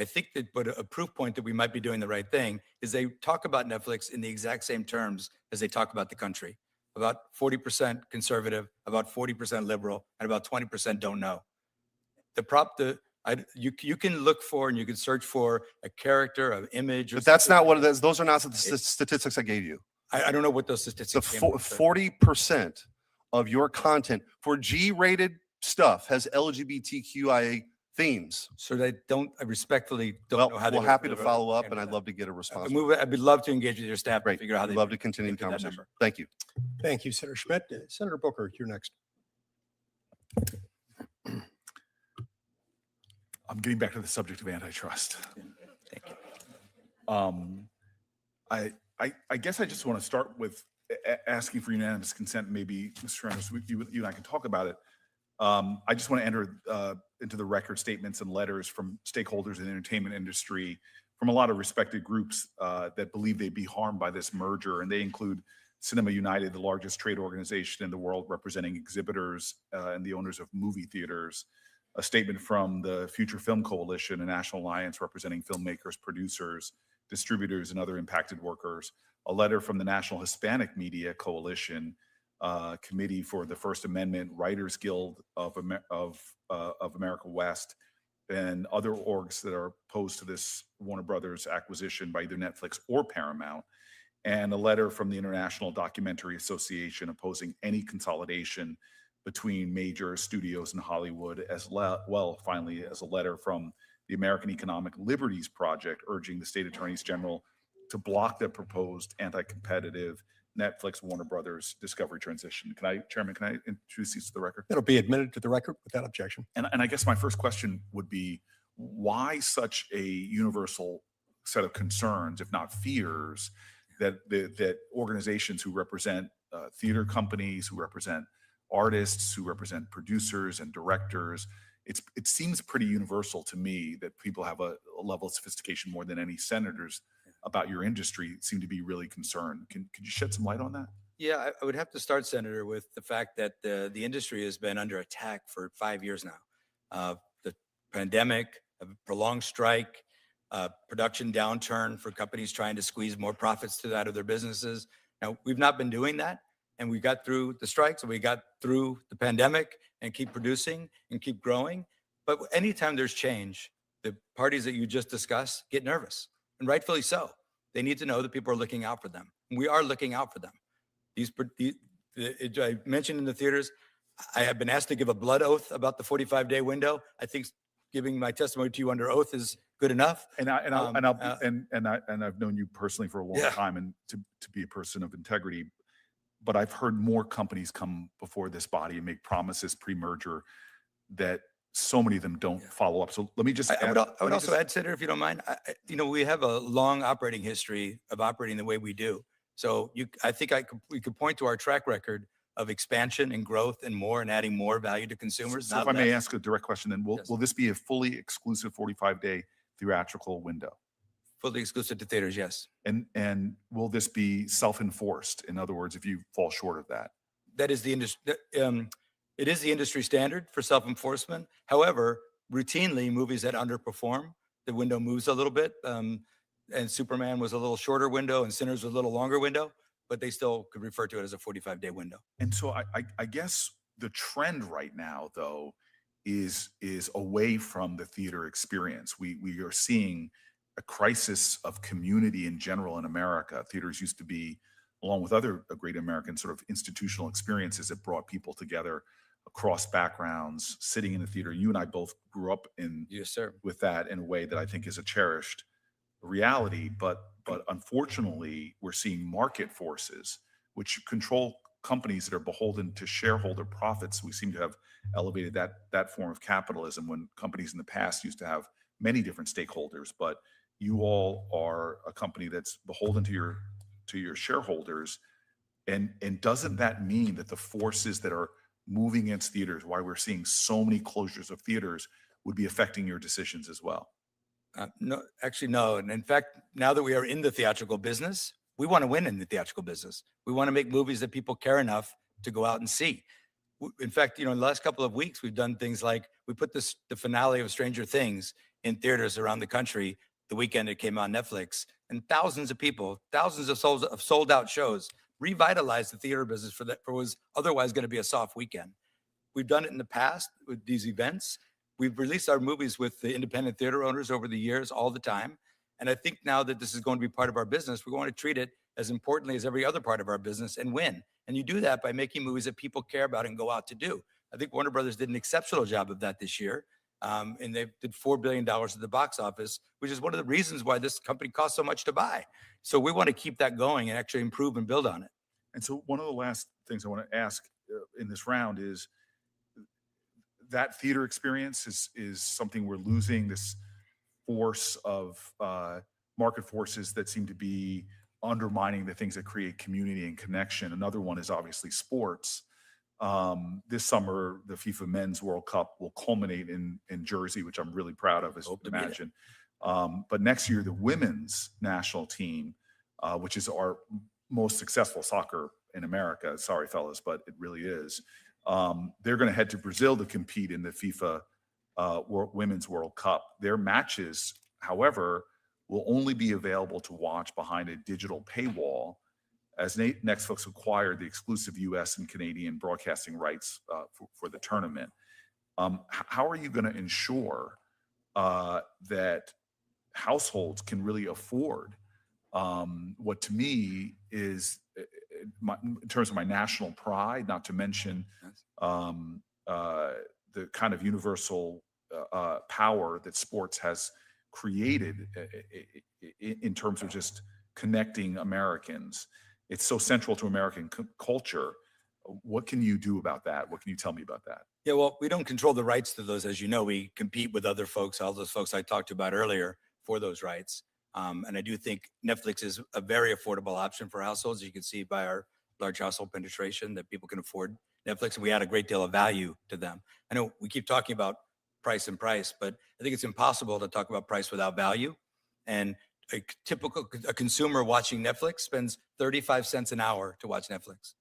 I think that but a proof point that we might be doing the right thing is they talk about Netflix in the exact same terms as they talk about the country. About 40% conservative, about 40% liberal, and about 20% don't know. You can look for and you can search for a character, an image. But that's not what it is. Those are not the statistics I gave you. I don't know what those The statistics came up with, but 40% of your content for G-rated stuff has LGBTQIA themes. so they don't, I respectfully don't Well, know how they we're happy to would follow up, handle and I'd that. love to get a response. I'd love to engage with your staff and Great. figure out how I'd they love to continue the get to that conversation. number. Thank you. Thank you, Senator Schmidt. Senator Booker, you're next. I'm getting back to the subject of antitrust. Thank you. I guess I just want to start with asking for unanimous consent. Maybe, Mr. Sarandos, you and I can talk about it. I just want to enter into the record statements and letters from stakeholders in the entertainment industry, from a lot of respected groups that believe they'd be harmed by this merger, and they include Cinema United, the largest trade organization in the world representing exhibitors and the owners of movie theaters, a statement from the Future Film Coalition, a national alliance representing filmmakers, producers, distributors, and other impacted workers, a letter from the National Hispanic Media Coalition, Committee for the First Amendment, Writers Guild of America West, and other orgs that are opposed to this Warner Brothers acquisition by either Netflix or Paramount, and a letter from the International Documentary Association opposing any consolidation between major studios in Hollywood, as well, finally, as a letter from the American Economic Liberties Project urging the state attorneys general to block the proposed anti-competitive Netflix Warner Brothers Discovery transition. Chairman, can I introduce these to the record? It'll be admitted to the record without objection. And I guess my first question would be, why such a universal set of concerns, if not fears, that organizations who represent theater companies, who represent artists, who represent producers and directors, it seems pretty universal to me that people have a level of sophistication more than any senators about your industry seem to be really concerned. Could you shed some light on that? Yeah, I would have to start, Senator, with the fact that the industry has been under attack for 5 years now. The pandemic, a prolonged strike, production downturn for companies trying to squeeze more profits out of their businesses. Now, we've not been doing that, and we got through the strikes, and we got through the pandemic, and keep producing and keep growing. But anytime there's change, the parties that you just discussed get nervous, and rightfully so. They need to know that people are looking out for them. And we are looking out for them. I mentioned in the theaters, I have been asked to give a blood oath about the 45-day window. I think giving my testimony to you under oath is good enough. And I've known you personally for a long time, and to be a person of integrity. But I've heard more companies come before this body and make promises pre-merger that so many of them don't follow up. So let me just. I would also add, Senator, if you don't mind. We have a long operating history of operating the way we do. So I think we could point to our track record of expansion and growth and more, and adding more value to consumers. So if I may ask a direct question, then will this be a fully exclusive 45-day theatrical window? Fully exclusive to theaters, yes. And will this be self-enforced? In other words, if you fall short of that? That is the industry. It is the industry standard for self-enforcement. However, routinely, movies that underperform, the window moves a little bit. And Superman was a little shorter window, and Sinners was a little longer window, but they still could refer to it as a 45-day window. And so I guess the trend right now, though, is away from the theater experience. We are seeing a crisis of community in general in America. Theaters used to be, along with other great American sort of institutional experiences that brought people together across backgrounds, sitting in the theater. You and I both grew up in Yes, sir. with that in a way that I think is a cherished reality. But unfortunately, we're seeing market forces which control companies that are beholden to shareholder profits. We seem to have elevated that form of capitalism when companies in the past used to have many different stakeholders. But you all are a company that's beholden to your shareholders. And doesn't that mean that the forces that are moving against theaters, why we're seeing so many closures of theaters, would be affecting your decisions as well? No, actually, no. And in fact, now that we are in the theatrical business, we want to win in the theatrical business. We want to make movies that people care enough to go out and see. In fact, in the last couple of weeks, we've done things like we put the finale of Stranger Things in theaters around the country the weekend it came on Netflix, and thousands of people, thousands of sold out shows, revitalized the theater business for what was otherwise going to be a soft weekend. We've done it in the past with these events. We've released our movies with the independent theater owners over the years all the time. And I think now that this is going to be part of our business, we're going to treat it as importantly as every other part of our business and win. And you do that by making movies that people care about and go out to do. I think Warner Brothers did an exceptional job of that this year. And they did $4 billion at the box office, which is one of the reasons why this company costs so much to buy. So we want to keep that going and actually improve and build on it. And so one of the last things I want to ask in this round is that theater experience is something we're losing, this force of market forces that seem to be undermining the things that create community and connection. Another one is obviously sports. This summer, the FIFA Men's World Cup will culminate in Jersey, which I'm really proud of, as you can imagine. But next year, the women's national team, which is our most successful soccer in America, sorry fellas, but it really is. They're going to head to Brazil to compete in the FIFA Women's World Cup. Their matches, however, will only be available to watch behind a digital paywall as Netflix acquired the exclusive US and Canadian broadcasting rights for the tournament. How are you going to ensure that households can really afford what to me is, in terms of my national pride, not to mention the kind of universal power that sports has created in terms of just connecting Americans? It's so central to American culture. What can you do about that? What can you tell me about that? Yeah, well, we don't control the rights to those. As you know, we compete with other folks, all those folks I talked about earlier, for those rights. And I do think Netflix is a very affordable option for households. You can see by our large household penetration that people can afford Netflix, and we add a great deal of value to them. I know we keep talking about price, but I think it's impossible to talk about price without value. And a consumer watching Netflix spends 35 cents an hour to watch Netflix.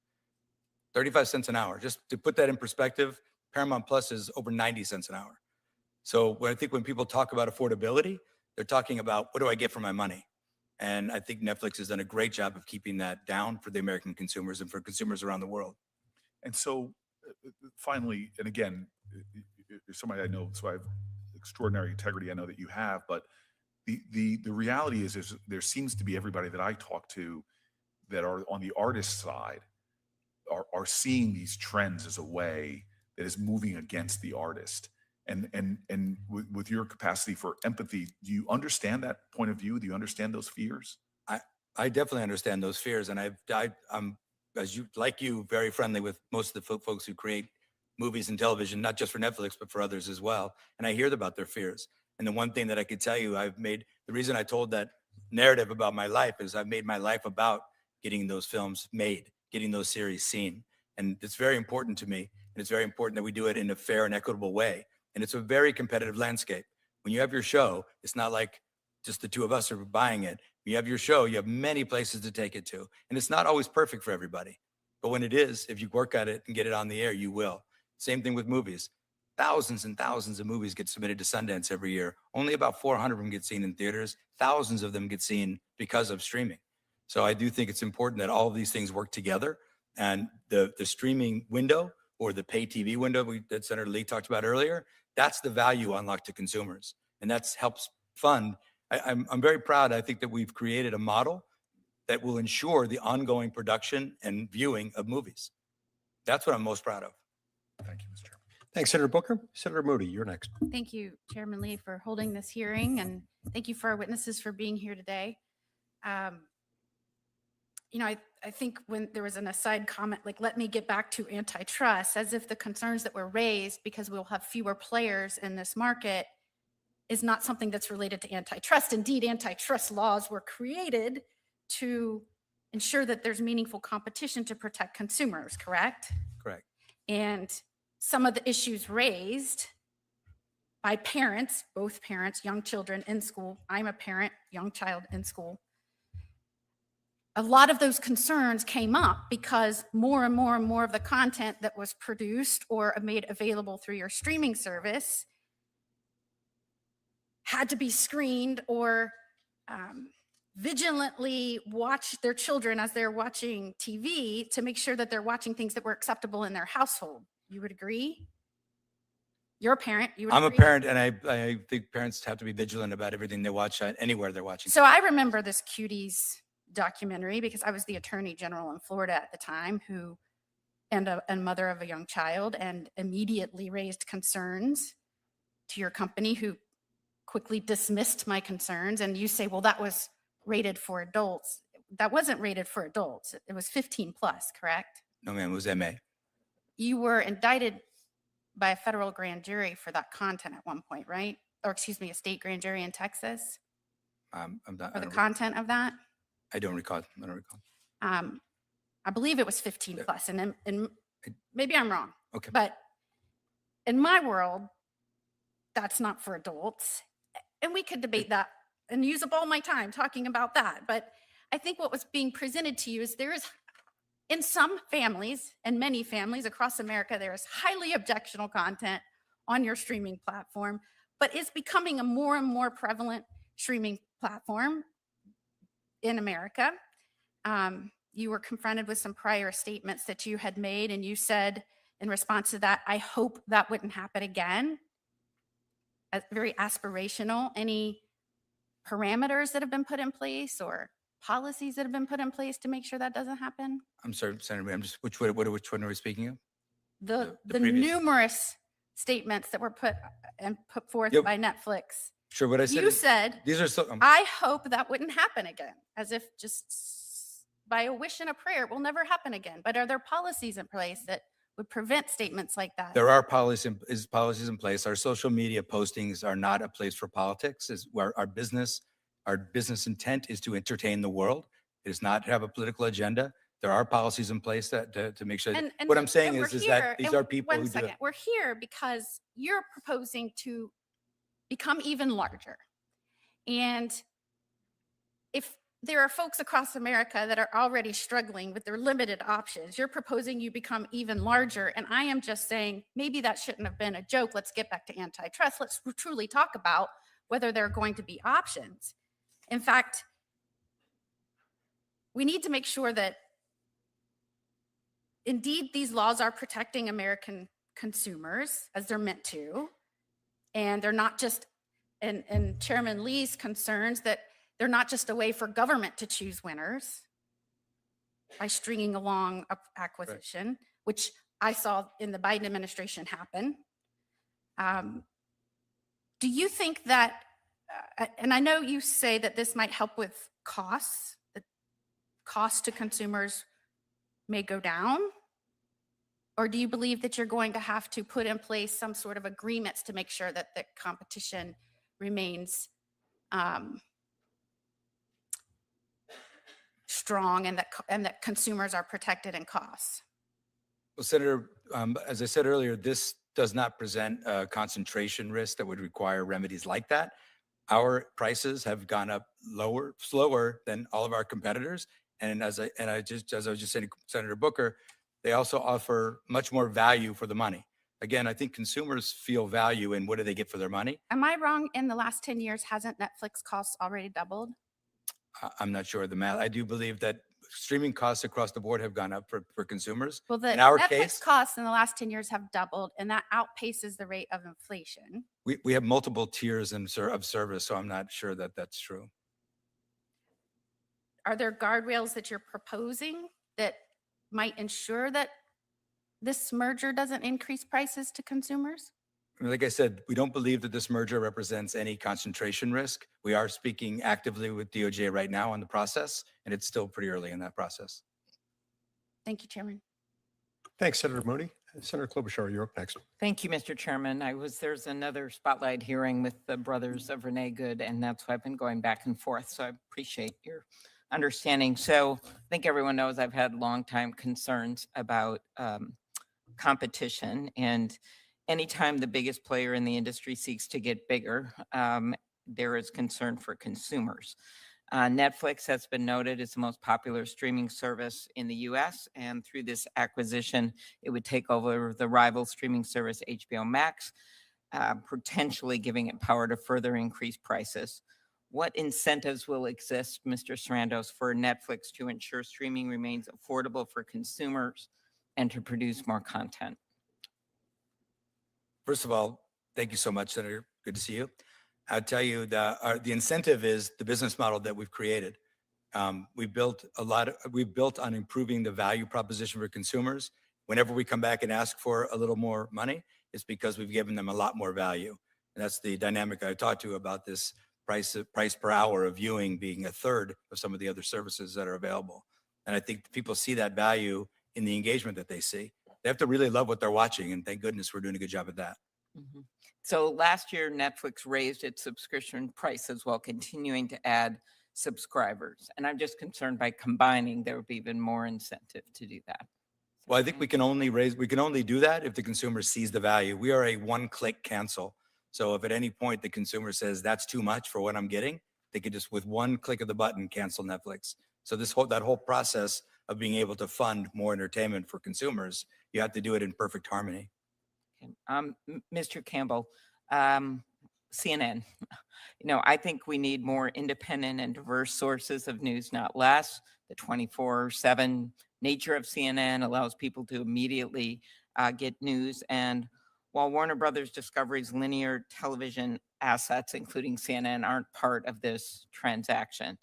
35 cents an hour. Just to put that in perspective, Paramount Plus is over 90 cents an hour. So I think when people talk about affordability, they're talking about, what do I get for my money? And I think Netflix has done a great job of keeping that down for the American consumers and for consumers around the world. And so finally, and again, you're somebody I know, so I have extraordinary integrity I know that you have, but the reality is there seems to be everybody that I talk to that are on the artist side are seeing these trends as a way that is moving against the artist. And with your capacity for empathy, do you understand that point of view? Do you understand those fears? I definitely understand those fears, and I'm, like you, very friendly with most of the folks who create movies and television, not just for Netflix, but for others as well. And I hear about their fears. And the one thing that I could tell you, the reason I told that narrative about my life is I've made my life about getting those films made, getting those series seen. And it's very important to me. And it's very important that we do it in a fair and equitable way. And it's a very competitive landscape. When you have your show, it's not like just the two of us are buying it. When you have your show, you have many places to take it to. And it's not always perfect for everybody. But when it is, if you work at it and get it on the air, you will. Same thing with movies. Thousands and thousands of movies get submitted to Sundance every year. Only about 400 of them get seen in theaters. Thousands of them get seen because of streaming. So I do think it's important that all of these things work together. And the streaming window, or the pay TV window that Senator Lee talked about earlier, that's the value unlocked to consumers. And that helps fund I'm very proud. I think that we've created a model that will ensure the ongoing production and viewing of movies. That's what I'm most proud of. Thank you, Mr. Chairman. Thanks, Senator Booker. Senator Moody, you're next. Thank you, Chairman Lee, for holding this hearing, and thank you for our witnesses for being here today. You know, I think when there was an aside comment, like, let me get back to antitrust, as if the concerns that were raised because we'll have fewer players in this market is not something that's related to antitrust. Indeed, antitrust laws were created to ensure that there's meaningful competition to protect consumers, correct? Correct. And some of the issues raised by parents, both parents, young children in school. I'm a parent, young child in school. A lot of those concerns came up because more and more and more of the content that was produced or made available through your streaming service had to be screened or vigilantly watch their children as they're watching TV to make sure that they're watching things that were acceptable in their household. You would agree? You're a parent. You would I'm a agree? parent, and I think parents have to be vigilant about everything they watch anywhere they're watching. So I remember this Cuties documentary because I was the attorney general in Florida at the time and mother of a young child, and immediately raised concerns to your company, who quickly dismissed my concerns. And you say, well, that was rated for adults. That wasn't rated for adults. It was 15 plus, correct? No, ma'am, it was MA. You were indicted by a federal grand jury for that content at one point, right? Or excuse me, a state grand jury in Texas I'm not, for the content of that. I don't recall. I don't recall. I believe it was 15 plus, and maybe I'm wrong. Okay. But in my world, that's not for adults. And we could debate that and use up all my time talking about that. But I think what was being presented to you is there is, in some families and many families across America, there is highly objectionable content on your streaming platform, but it's becoming a more and more prevalent streaming platform in America. You were confronted with some prior statements that you had made, and you said in response to that, I hope that wouldn't happen again. Very aspirational. Any parameters that have been put in place or policies that have been put in place to make sure that doesn't happen? I'm sorry, Senator. I'm just which one are we speaking of? The The previous- numerous statements that were put forth Yep. by Netflix. Sure. What I said. You is- said, these are so. I hope that wouldn't happen again, as if just by a wish and a prayer, it will never happen again. But are there policies in place that would prevent statements like that? There are policies in place. Our social media postings are not a place for politics. Is where our business intent is to entertain the world. It is not to have a political agenda. There are policies in place that to make sure. And What I'm saying we're is here- that these and are people one who do second, it. We're here because you're proposing to become even larger. And if there are folks across America that are already struggling with their limited options, you're proposing you become even larger. And I am just saying, maybe that shouldn't have been a joke. Let's get back to antitrust. Let's truly talk about whether there are going to be options. In fact, we need to make sure that indeed these laws are protecting American consumers as they're meant to. And they're not just, and Chairman Lee's concerns that they're not just a way for government to choose winners by stringing along acquisition, which I saw in the Biden administration happen. Do you think that, and I know you say that this might help with costs, that costs to consumers may go down? Or do you believe that you're going to have to put in place some sort of agreements to make sure that the competition remains strong and that consumers are protected in costs? Well, Senator, as I said earlier, this does not present a concentration risk that would require remedies like that. Our prices have gone up slower than all of our competitors. And as I was just saying to Senator Booker, they also offer much more value for the money. Again, I think consumers feel value in what do they get for their money. Am I wrong? In the last 10 years, hasn't Netflix costs already doubled? I'm not sure of the math. I do believe that streaming costs across the board have gone up for consumers. Well, the In our Netflix case, costs in the last 10 years have doubled, and that outpaces the rate of inflation. we have multiple tiers of service, so I'm not sure that that's true. Are there guardrails that you're proposing that might ensure that this merger doesn't increase prices to consumers? I mean, like I said, we don't believe that this merger represents any concentration risk. We are speaking actively with DOJ right now on the process, and it's still pretty early in that process. Thank you, Chairman. Thanks, Senator Mooney. Senator Klobuchar, you're up next. Thank you, Mr. Chairman. There's another spotlight hearing with the brothers of Renee Good, and that's why I've been going back and forth. So I appreciate your understanding. So I think everyone knows I've had longtime concerns about competition, and anytime the biggest player in the industry seeks to get bigger, there is concern for consumers. Netflix has been noted as the most popular streaming service in the US, and through this acquisition, it would take over the rival streaming service HBO Max, potentially giving it power to further increase prices. What incentives will exist, Mr. Sarandos, for Netflix to ensure streaming remains affordable for consumers and to produce more content? First of all, thank you so much, Senator. Good to see you. I'll tell you the incentive is the business model that we've created. We've built on improving the value proposition for consumers. Whenever we come back and ask for a little more money, it's because we've given them a lot more value. And that's the dynamic I talked to you about, this price per hour of viewing being a third of some of the other services that are available. And I think people see that value in the engagement that they see. They have to really love what they're watching, and thank goodness we're doing a good job at that. Mhm. So last year, Netflix raised its subscription prices while continuing to add subscribers. And I'm just concerned by combining, there would be even more incentive to do that. Well, I think we can only do that if the consumer sees the value. We are a one-click cancel. So if at any point the consumer says that's too much for what I'm getting, they could just with one click of the button cancel Netflix. So that whole process of being able to fund more entertainment for consumers, you have to do it in perfect harmony. Okay. Mr. Campbell, CNN, I think we need more independent and diverse sources of news, not less. The 24/7 nature of CNN allows people to immediately get news. And while Warner Brothers Discovery's linear television assets, including CNN, aren't part of this transaction,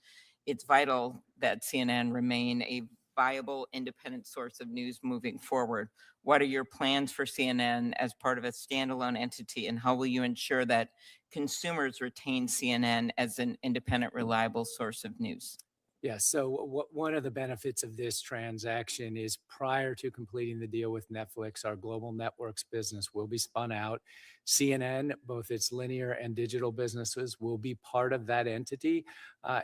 it's vital that CNN remain a viable independent source of news moving forward. What are your plans for CNN as part of a standalone entity, and how will you ensure that consumers retain CNN as an independent, reliable source of news? Yeah, so one of the benefits of this transaction is prior to completing the deal with Netflix, our global networks business will be spun out. CNN, both its linear and digital businesses, will be part of that entity.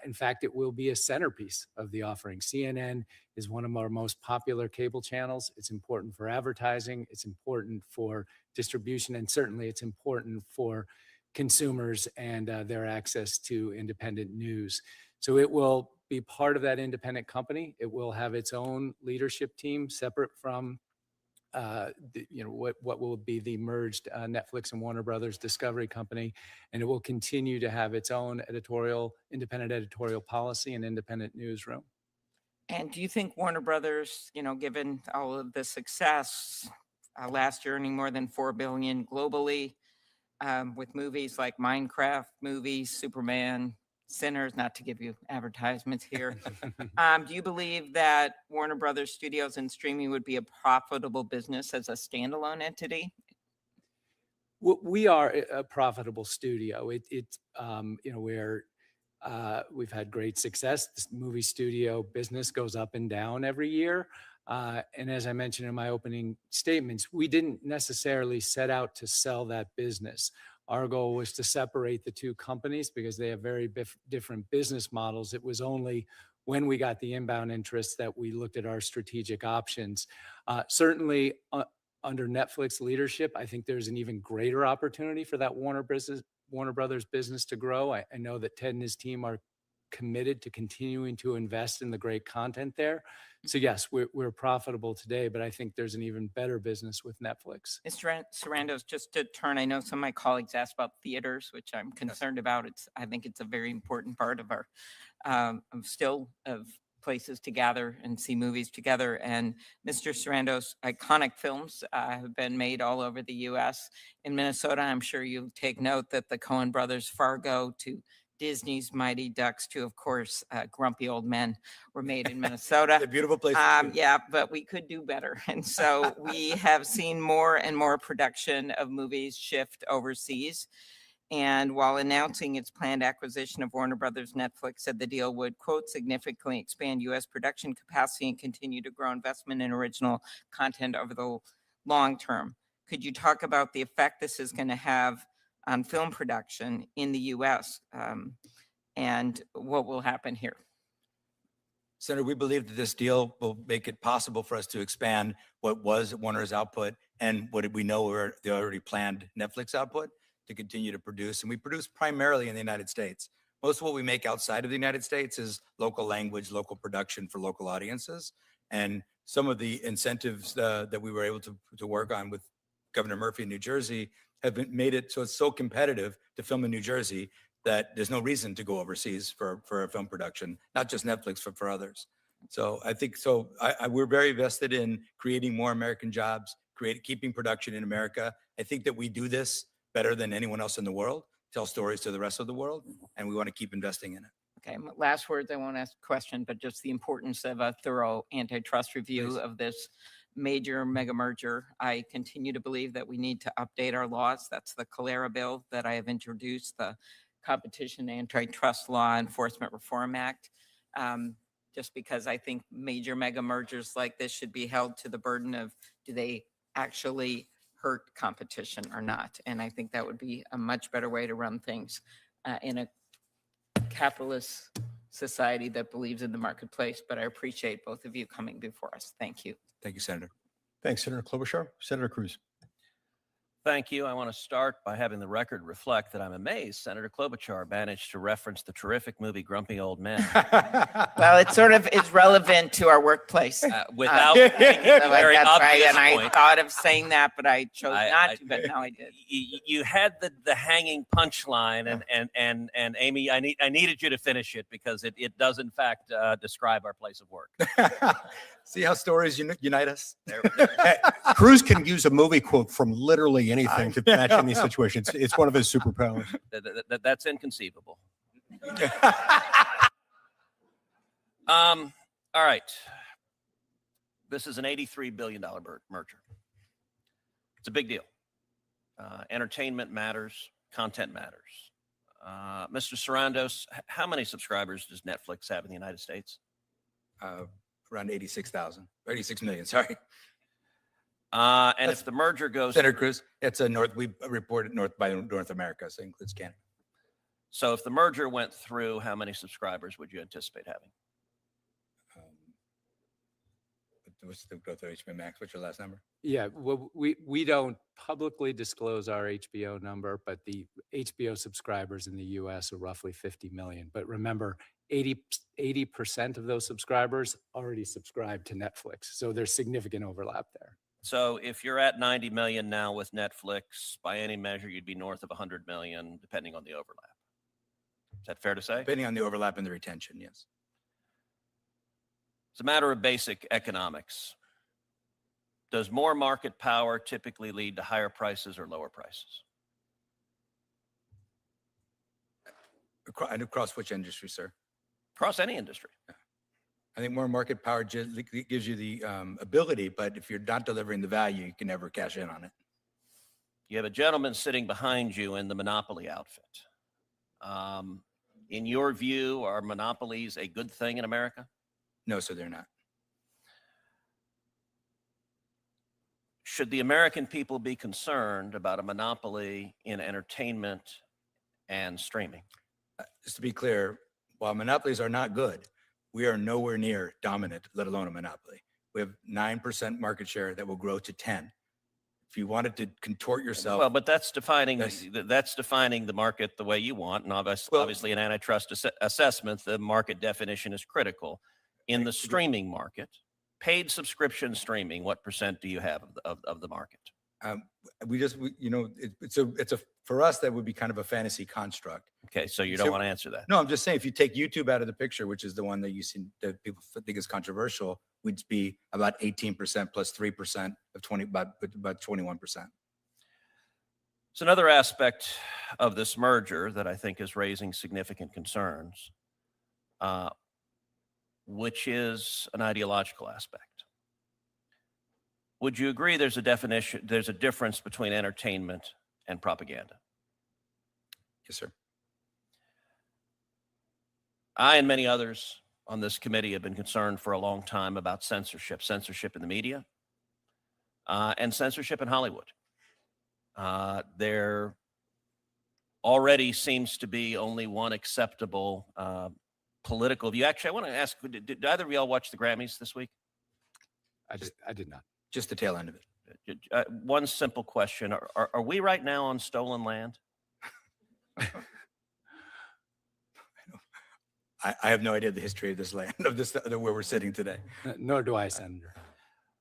In fact, it will be a centerpiece of the offering. CNN is one of our most popular cable channels. It's important for advertising, it's important for distribution, and certainly it's important for consumers and their access to independent news. So it will be part of that independent company. It will have its own leadership team separate from what will be the merged Netflix and Warner Brothers Discovery company, and it will continue to have its own independent editorial policy and independent newsroom. And do you think Warner Brothers, given all of the success, last year earning more than $4 billion globally, with movies like Minecraft movies, Superman, Sinners, not to give you advertisements here. Do you believe that Warner Brothers Studios and streaming would be a profitable business as a standalone entity? We are a profitable studio. We've had great success. This movie studio business goes up and down every year. And as I mentioned in my opening statements, we didn't necessarily set out to sell that business. Our goal was to separate the two companies because they have very different business models. It was only when we got the inbound interest that we looked at our strategic options. Certainly, under Netflix leadership, I think there's an even greater opportunity for that Warner Brothers business to grow. I know that Ted and his team are committed to continuing to invest in the great content there. So yes, we're profitable today, but I think there's an even better business with Netflix. Mr. Sarandos, just to turn, I know some of my colleagues asked about theaters, which I'm concerned about. I think it's a very important part of our places to gather and see movies together. And Mr. Sarandos, iconic films have been made all over the U.S. In Minnesota, I'm sure you take note that the Coen brothers, Fargo, to Disney's Mighty Ducks, to, of course, Grumpy Old Men were made in Minnesota. It's a beautiful place. to shoot. Yeah, but we could do better. And so we have seen more and more production of movies shift overseas. And while announcing its planned acquisition of Warner Brothers, Netflix said the deal would, quote, significantly expand U.S. production capacity and continue to grow investment in original content over the long term. Could you talk about the effect this is going to have on film production in the U.S. And what will happen here? Senator, we believe that this deal will make it possible for us to expand what was Warner's output and what we know were the already planned Netflix output to continue to produce. And we produce primarily in the United States. Most of what we make outside of the United States is local language, local production for local audiences. And some of the incentives that we were able to work on with Governor Murphy in New Jersey have made it so it's so competitive to film in New Jersey that there's no reason to go overseas for a film production, not just Netflix, but for others. So I think we're very vested in creating more American jobs, keeping production in America. I think that we do this better than anyone else in the world, tell stories to the rest of the world, and we want to keep investing in it. Okay, last words, I won't ask a question, but just the importance of a thorough antitrust review Please. of this major mega merger. I continue to believe that we need to update our laws. That's the Calera bill that I have introduced, the Competition Antitrust Law Enforcement Reform Act. Just because I think major mega mergers like this should be held to the burden of, do they actually hurt competition or not? And I think that would be a much better way to run things in a capitalist society that believes in the marketplace. But I appreciate both of you coming before us. Thank you. Thank you, Senator. Thanks, Senator Klobuchar. Senator Cruz. Thank you. I want to start by having the record reflect that I'm amazed Senator Klobuchar managed to reference the terrific movie Grumpy Old Men Well, it sort of is relevant to our workplace. without So making a very that's right. obvious And I point. thought of saying that, but I chose I- not I- to, but now I did. You had the hanging punchline, and Amy, I needed you to finish it because it does in fact describe our place of work. See how stories unite us? Cruz can use a movie quote from literally anything to match any situation. It's one of his superpowers. That's inconceivable. All right. This is an $83 billion merger. It's a big deal. Entertainment matters, content matters. Mr. Sarandos, how many subscribers does Netflix have in the United States? Around 86 million, sorry. And if the merger goes, Senator Cruz, it's we reported by North America, so it includes Canada. so if the merger went through, how many subscribers would you anticipate having? What's the growth of HBO Max? What's your last number? Yeah, well, we don't publicly disclose our HBO number, but the HBO subscribers in the US are roughly 50 million. But remember, 80% of those subscribers already subscribe to Netflix. So there's significant overlap there. So if you're at 90 million now with Netflix, by any measure, you'd be north of 100 million, depending on the overlap. Is that fair to say? Depending on the overlap and the retention, yes. It's a matter of basic economics. Does more market power typically lead to higher prices or lower prices? Across which industry, sir? Across any industry. I think more market power gives you the ability, but if you're not delivering the value, you can never cash in on it. You have a gentleman sitting behind you in the monopoly outfit. In your view, are monopolies a good thing in America? No, sir, they're not. Should the American people be concerned about a monopoly in entertainment and streaming? Just to be clear, while monopolies are not good, we are nowhere near dominant, let alone a monopoly. We have 9% market share that will grow to 10. If you wanted to contort yourself. Well, but that's defining That's- that's defining the market the way you want, and obviously, in antitrust assessment, the market definition is critical. In the streaming market, paid subscription streaming, what percent do you have of the market? For us, that would be kind of a fantasy construct. Okay, so you So- don't want to answer that. No, I'm just saying, if you take YouTube out of the picture, which is the one that you see that people think is controversial, we'd be about 18% plus 3% of 20, about 21%. So another aspect of this merger that I think is raising significant concerns, which is an ideological aspect. Would you agree there's a difference between entertainment and propaganda? Yes, sir. I and many others on this committee have been concerned for a long time about censorship in the media, and censorship in Hollywood. There already seems to be only one acceptable political view. Actually, I want to ask, did either of y'all watch the Grammys this week? I did not. Just the tail end of it. One simple question. Are we right now on stolen land? I have no idea the history of this land, where we're sitting today. Nor do I, Senator.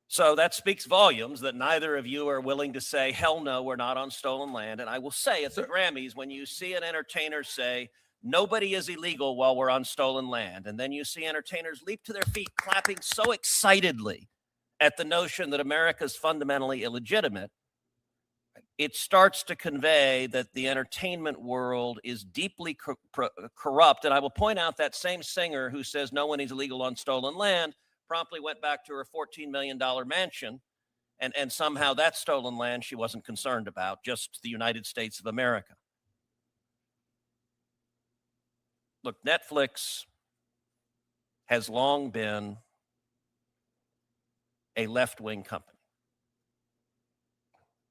So that speaks volumes that neither of you are willing to say, hell no, we're not on stolen land. And I will say at the Grammys, when you see an entertainer say, nobody is illegal while we're on stolen land, and then you see entertainers leap to their feet clapping so excitedly at the notion that America is fundamentally illegitimate, it starts to convey that the entertainment world is deeply corrupt. And I will point out that same singer who says no one is illegal on stolen land promptly went back to her $14 million mansion, and somehow that stolen land she wasn't concerned about, just the United States of America. Look, Netflix has long been a left-wing company.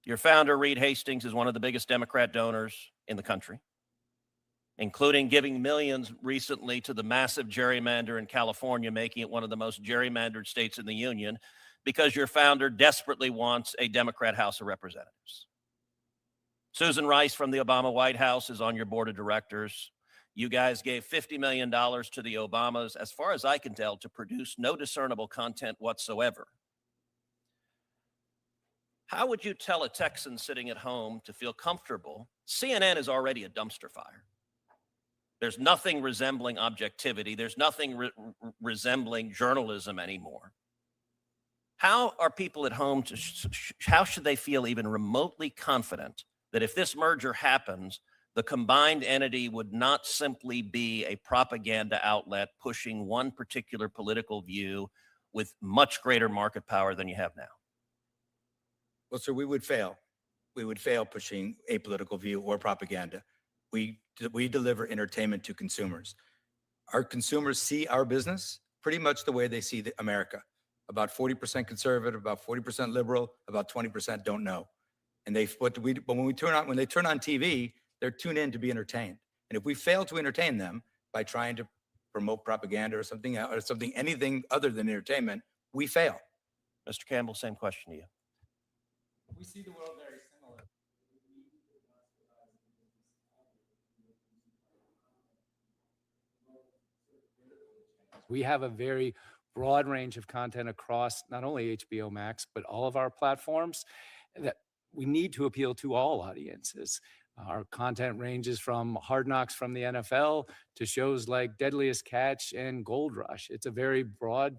Your founder, Reed Hastings, is one of the biggest Democrat donors in the country, including giving millions recently to the massive gerrymander in California, making it one of the most gerrymandered states in the union, because your founder desperately wants a Democrat House of Representatives. Susan Rice from the Obama White House is on your board of directors. You guys gave $50 million to the Obamas, as far as I can tell, to produce no discernible content whatsoever. How would you tell a Texan sitting at home to feel comfortable? CNN is already a dumpster fire. There's nothing resembling objectivity. There's nothing resembling journalism anymore. How are people at home how should they feel even remotely confident that if this merger happens, the combined entity would not simply be a propaganda outlet pushing one particular political view with much greater market power than you have now? Well, sir, we would fail. We would fail pushing a political view or propaganda. We deliver entertainment to consumers. Our consumers see our business pretty much the way they see America. About 40% conservative, about 40% liberal, about 20% don't know. And but when they turn on TV, they're tuned in to be entertained. And if we fail to entertain them by trying to promote propaganda or anything other than entertainment, we fail. Mr. Campbell, same question to you. We see the world very similar. We have a very broad range of content across not only HBO Max, but all of our platforms that we need to appeal to all audiences. Our content ranges from Hard Knocks from the NFL to shows like Deadliest Catch and Gold Rush. It's a very broad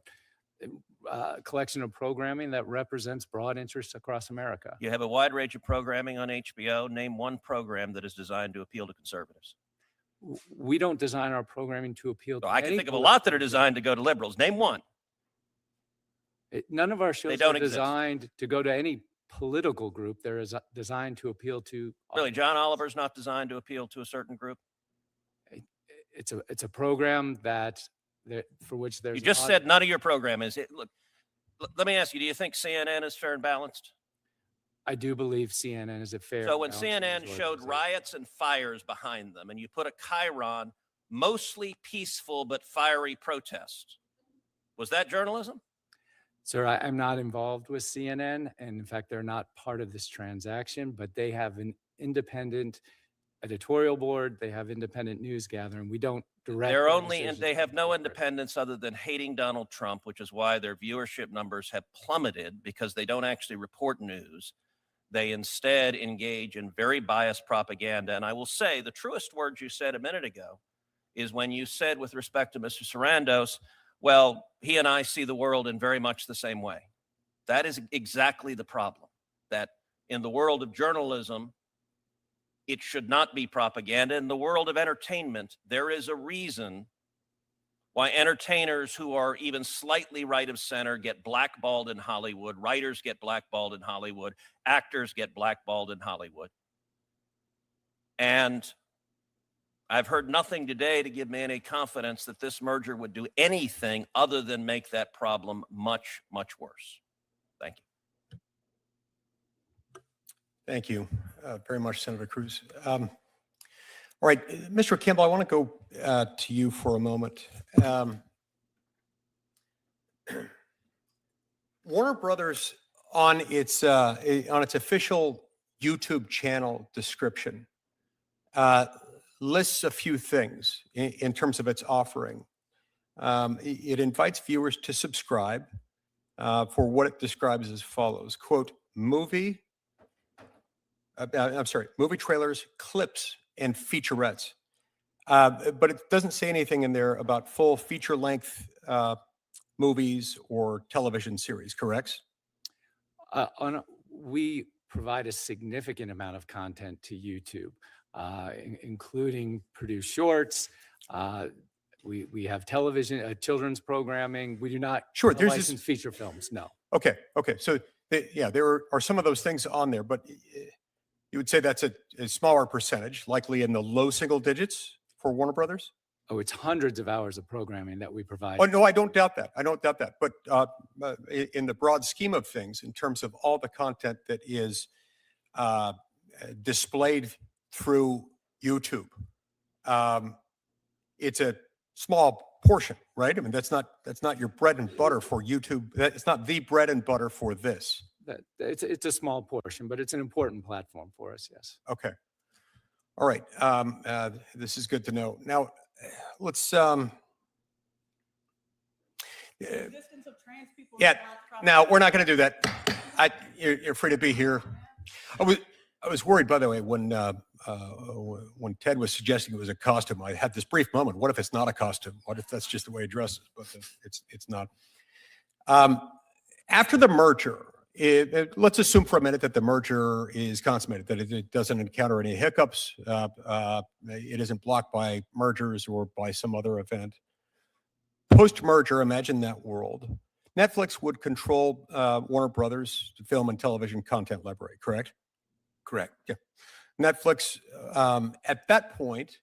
collection of programming that represents broad interests across America. You have a wide range of programming on HBO. Name one program that is designed to appeal to conservatives. We don't design our programming to appeal to I can any think of a lot that are political designed to go to liberals. Name one. None of our shows don't are exist. designed to go to any political group. They're designed to appeal to. Really, John Oliver's not designed to appeal to a certain group? It's a program for which there's. You just said none of your program is. Look, let me ask you, do you think CNN is fair and balanced? I do believe CNN is a fair. So when and balanced CNN news showed organization. riots and fires behind them, and you put a chyron, mostly peaceful but fiery protest, was that journalism? Sir, I'm not involved with CNN, and in fact, they're not part of this transaction, but they have an independent editorial board. They have independent news gathering. We don't direct. They're their only, and decisions they have on no paper. independence other than hating Donald Trump, which is why their viewership numbers have plummeted, because they don't actually report news. They instead engage in very biased propaganda. And I will say the truest words you said a minute ago is when you said with respect to Mr. Sarandos, well, he and I see the world in very much the same way. That is exactly the problem, that in the world of journalism, it should not be propaganda. In the world of entertainment, there is a reason why entertainers who are even slightly right of center get blackballed in Hollywood, writers get blackballed in Hollywood, actors get blackballed in Hollywood. And I've heard nothing today to give me any confidence that this merger would do anything other than make that problem much, much worse. Thank you. Thank you very much, Senator Cruz. All right, Mr. Campbell, I want to go to you for a moment. Warner Brothers on its official YouTube channel description lists a few things in terms of its offering. It invites viewers to subscribe for what it describes as follows, quote, movie trailers, clips, and featurettes. But it doesn't say anything in there about full feature-length movies or television series, correct? We provide a significant amount of content to YouTube, including produced shorts. We have television, children's programming. We do not license feature films, no. Okay. So, there are some of those things on there, but you would say that's a smaller percentage, likely in the low single digits for Warner Brothers? Oh, it's hundreds of hours of programming that we provide. Oh, no, I don't doubt that. But in the broad scheme of things, in terms of all the content that is displayed through YouTube, it's a small portion, right? I mean, that's not your bread and butter for YouTube. It's not the bread and butter for this. It's a small portion, but it's an important platform for us, yes. Okay. All right. This is good to know. Now, let's now we're not going to do that. You're free to be here. I was worried, by the way, when Ted was suggesting it was a costume. I had this brief moment. What if it's not a costume? What if that's just the way he dresses? But it's not. After the merger, let's assume for a minute that the merger is consummated, that it doesn't encounter any hiccups. It isn't blocked by mergers or by some other event. Post-merger, imagine that world. Netflix would control Warner Brothers film and television content library, correct? Correct. Yeah. Netflix, at that point,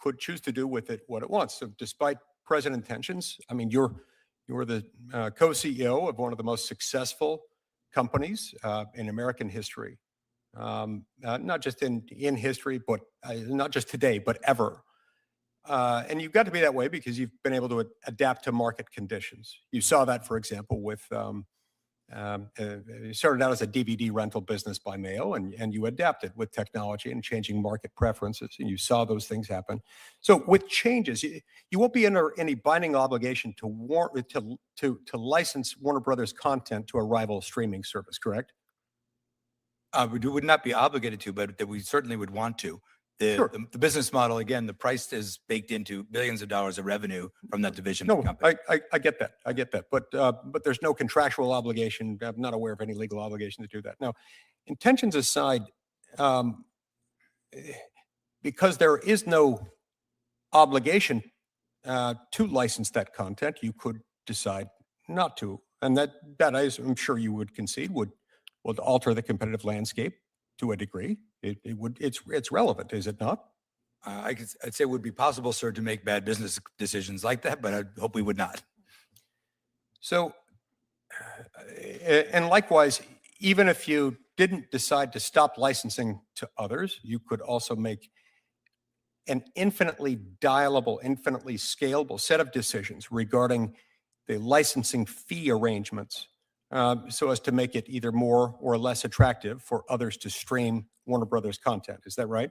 could choose to do with it what it wants. So despite present intentions, I mean, you're the co-CEO of one of the most successful companies in American history, not just in history, but not just today, but ever. And you've got to be that way because you've been able to adapt to market conditions. You saw that, for example, with you started out as a DVD rental business by mail, and you adapted with technology and changing market preferences, and you saw those things happen. So with changes, you won't be under any binding obligation to license Warner Brothers content to a rival streaming service, correct? We would not be obligated to, but that we certainly would want to. Sure. The business model, again, the price is baked into billions of dollars of revenue from that division No, of the company. I get that. But there's no contractual obligation. I'm not aware of any legal obligation to do that. Now, intentions aside, because there is no obligation to license that content, you could decide not to, and that I'm sure you would concede would alter the competitive landscape to a degree. It's relevant, is it not? I'd say it would be possible, sir, to make bad business decisions like that, but I hope we would not. So, and likewise, even if you didn't decide to stop licensing to others, you could also make an infinitely dialable, infinitely scalable set of decisions regarding the licensing fee arrangements so as to make it either more or less attractive for others to stream Warner Brothers content. Is that right?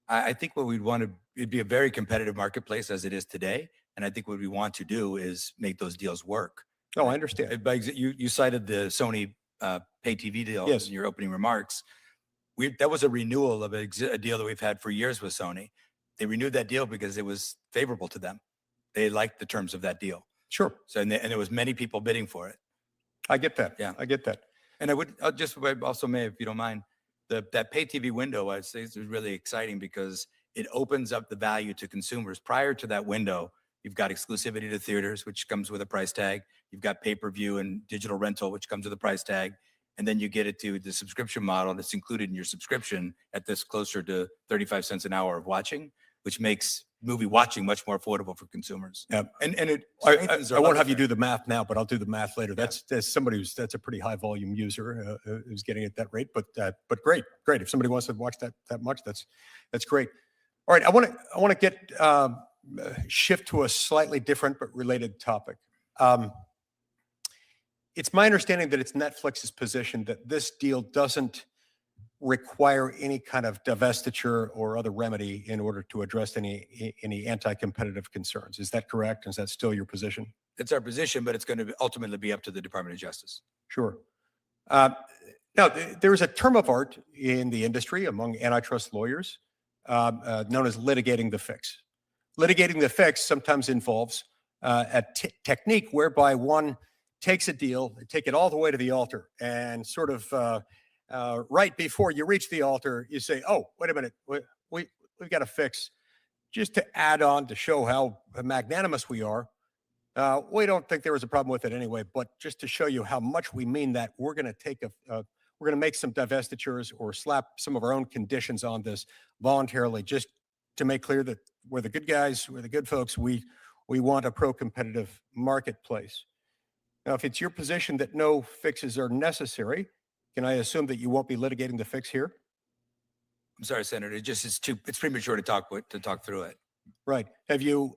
I think what we'd want to, it'd be a very competitive marketplace as it is today. And I think what we want to do is make those deals work. Oh, I understand. You cited the Sony pay TV deal Yes. in your opening remarks. That was a renewal of a deal that we've had for years with Sony. They renewed that deal because it was favorable to them. They liked the terms of that deal. Sure. So, and there was many people bidding for it. I get that. Yeah. I get that. And I'll just also may, if you don't mind, that pay TV window, I'd say is really exciting because it opens up the value to consumers. Prior to that window, you've got exclusivity to theaters, which comes with a price tag. You've got pay-per-view and digital rental, which comes with a price tag. And then you get it to the subscription model that's included in your subscription at this closer to 35 cents an hour of watching, which makes movie watching much more affordable for consumers. Yeah. And it I strengthens our won't love have you affair. do the math now, but I'll do the math later. That's somebody that's a pretty high volume user who's getting it at that rate. But great. If somebody wants to watch that much, that's great. All right, I want to get shift to a slightly different but related topic. It's my understanding that it's Netflix's position that this deal doesn't require any kind of divestiture or other remedy in order to address any anti-competitive concerns. Is that correct? Is that still your position? It's our position, but it's going to ultimately be up to the Department of Justice. Sure. Now, there's a term of art in the industry among antitrust lawyers known as litigating the fix. Litigating the fix sometimes involves a technique whereby one takes a deal, take it all the way to the altar, and sort of right before you reach the altar, you say, "Oh, wait a minute, we've got a fix." Just to add on to show how magnanimous we are, we don't think there was a problem with it anyway. But just to show you how much we mean that, we're going to make some divestitures or slap some of our own conditions on this voluntarily, just to make clear that we're the good guys, we're the good folks. We want a pro-competitive marketplace. Now, if it's your position that no fixes are necessary, can I assume that you won't be litigating the fix here? I'm sorry, Senator. It's premature to talk through it. Right. Have you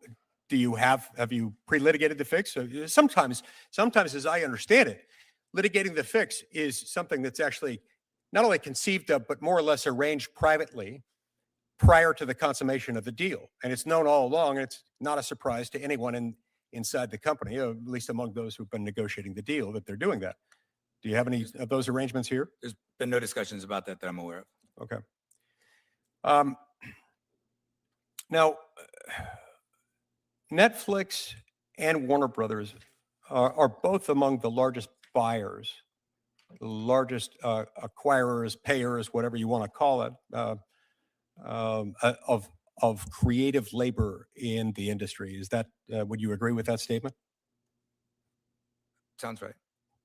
pre-litigated the fix? Sometimes, as I understand it, litigating the fix is something that's actually not only conceived of, but more or less arranged privately prior to the consummation of the deal. And it's known all along, and it's not a surprise to anyone inside the company, at least among those who've been negotiating the deal, that they're doing that. Do you have any of those arrangements here? There's been no discussions about that I'm aware of. Okay. Now, Netflix and Warner Brothers are both among the largest buyers, the largest acquirers, payers, whatever you want to call it, of creative labor in the industry. Is that, would you agree with that statement? Sounds right.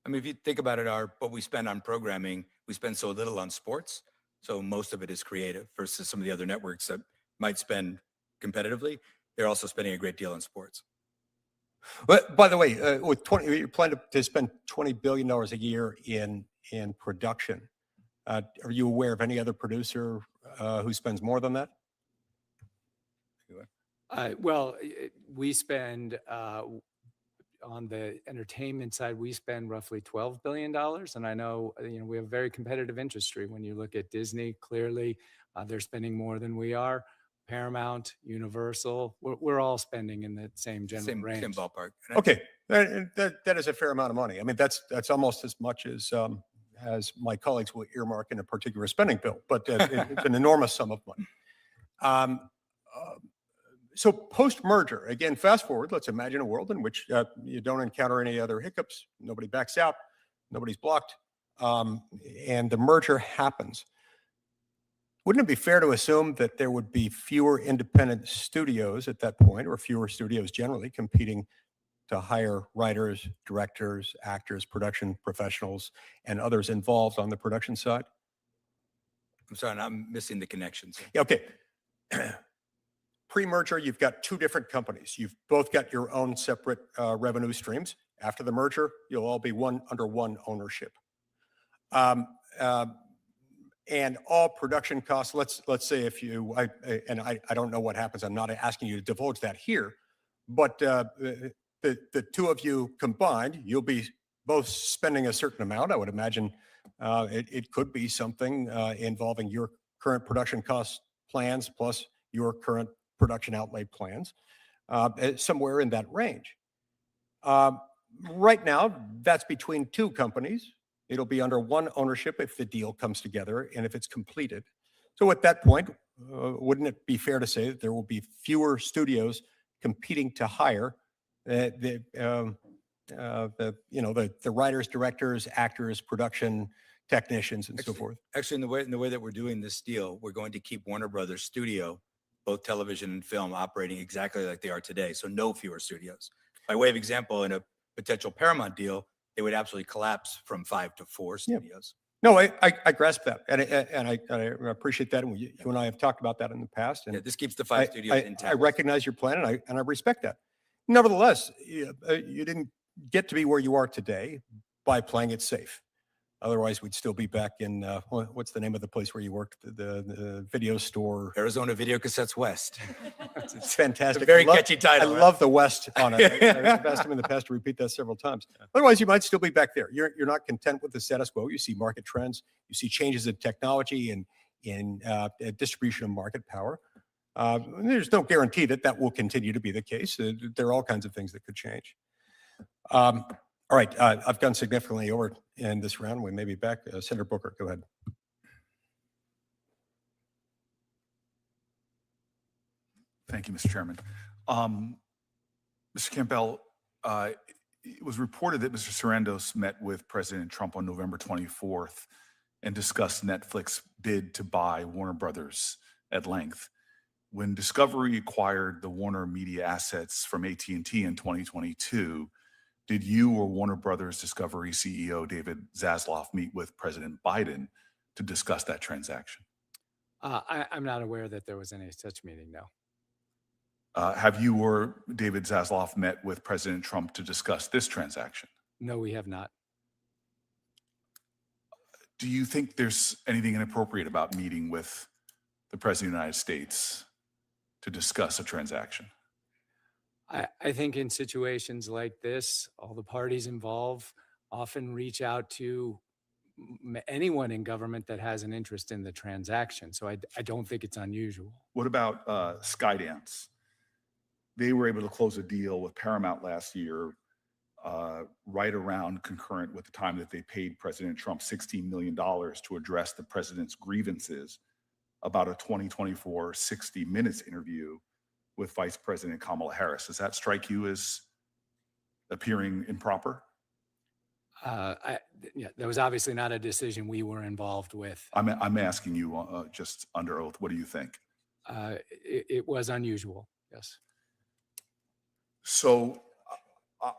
I mean, if you think about it, what we spend on programming, we spend so little on sports. So most of it is creative versus some of the other networks that might spend competitively. They're also spending a great deal on sports. But by the way, you plan to spend $20 billion a year in production. Are you aware of any other producer who spends more than that? We spend on the entertainment side, we spend roughly $12 billion. And I know, we have a very competitive industry. When you look at Disney, clearly they're spending more than we are. Paramount, Universal, we're all spending in the same general range. Same ballpark. Okay, that is a fair amount of money. I mean, that's almost as much as my colleagues will earmark in a particular spending bill, but it's an enormous sum of money. So post-merger, again, fast forward, let's imagine a world in which you don't encounter any other hiccups, nobody backs out, nobody's blocked, and the merger happens. Wouldn't it be fair to assume that there would be fewer independent studios at that point, or fewer studios generally, competing to hire writers, directors, actors, production professionals, and others involved on the production side? I'm sorry, I'm missing the connections. Yeah, okay. Pre-merger, you've got two different companies. You've both got your own separate revenue streams. After the merger, you'll all be under one ownership. And all production costs, let's say if you, I don't know what happens, I'm not asking you to divulge that here, but the two of you combined, you'll be both spending a certain amount. I would imagine it could be something involving your current production cost plans plus your current production outlay plans, somewhere in that range. Right now, that's between two companies. It'll be under one ownership if the deal comes together and if it's completed. So at that point, wouldn't it be fair to say that there will be fewer studios competing to hire the writers, directors, actors, production technicians, and so forth? Actually, in the way that we're doing this deal, we're going to keep Warner Brothers Studio, both television and film, operating exactly like they are today. So no fewer studios. By way of example, in a potential Paramount deal, they would absolutely collapse from 5 to 4 studios. No, I grasp that, and I appreciate that, and you and I have talked about that in the past. And Yeah, this keeps the 5 studios I intact. recognize your plan, and I respect that. Nevertheless, you didn't get to be where you are today by playing it safe. Otherwise, we'd still be back in what's the name of the place where you worked? The video store. Arizona Video Cassettes West. It's fantastic. It's a very I love- catchy title. I right? love the West on it. I've asked him in the past to repeat that several times. Otherwise, you might still be back there. You're not content with the status quo. You see market trends. You see changes in technology and in distribution of market power. There's no guarantee that that will continue to be the case. There are all kinds of things that could change. All right, I've gone significantly over in this round. We may be back. Senator Booker, go ahead. Thank you, Mr. Chairman. Mr. Campbell, it was reported that Mr. Sarandos met with President Trump on November 24th and discussed Netflix's bid to buy Warner Brothers at length. When Discovery acquired the Warner Media assets from AT&T in 2022, did you or Warner Brothers Discovery CEO David Zaslav meet with President Biden to discuss that transaction? I'm not aware that there was any such meeting, no. Have you or David Zaslav met with President Trump to discuss this transaction? No, we have not. Do you think there's anything inappropriate about meeting with the President of the United States to discuss a transaction? I think in situations like this, all the parties involved often reach out to anyone in government that has an interest in the transaction. So I don't think it's unusual. What about Skydance? They were able to close a deal with Paramount last year, right around concurrent with the time that they paid President Trump $16 million to address the president's grievances about a 2024 60 Minutes interview with Vice President Kamala Harris. Does that strike you as appearing improper? Yeah, that was obviously not a decision we were involved with. I'm asking you just under oath. What do you think? It was unusual, yes. So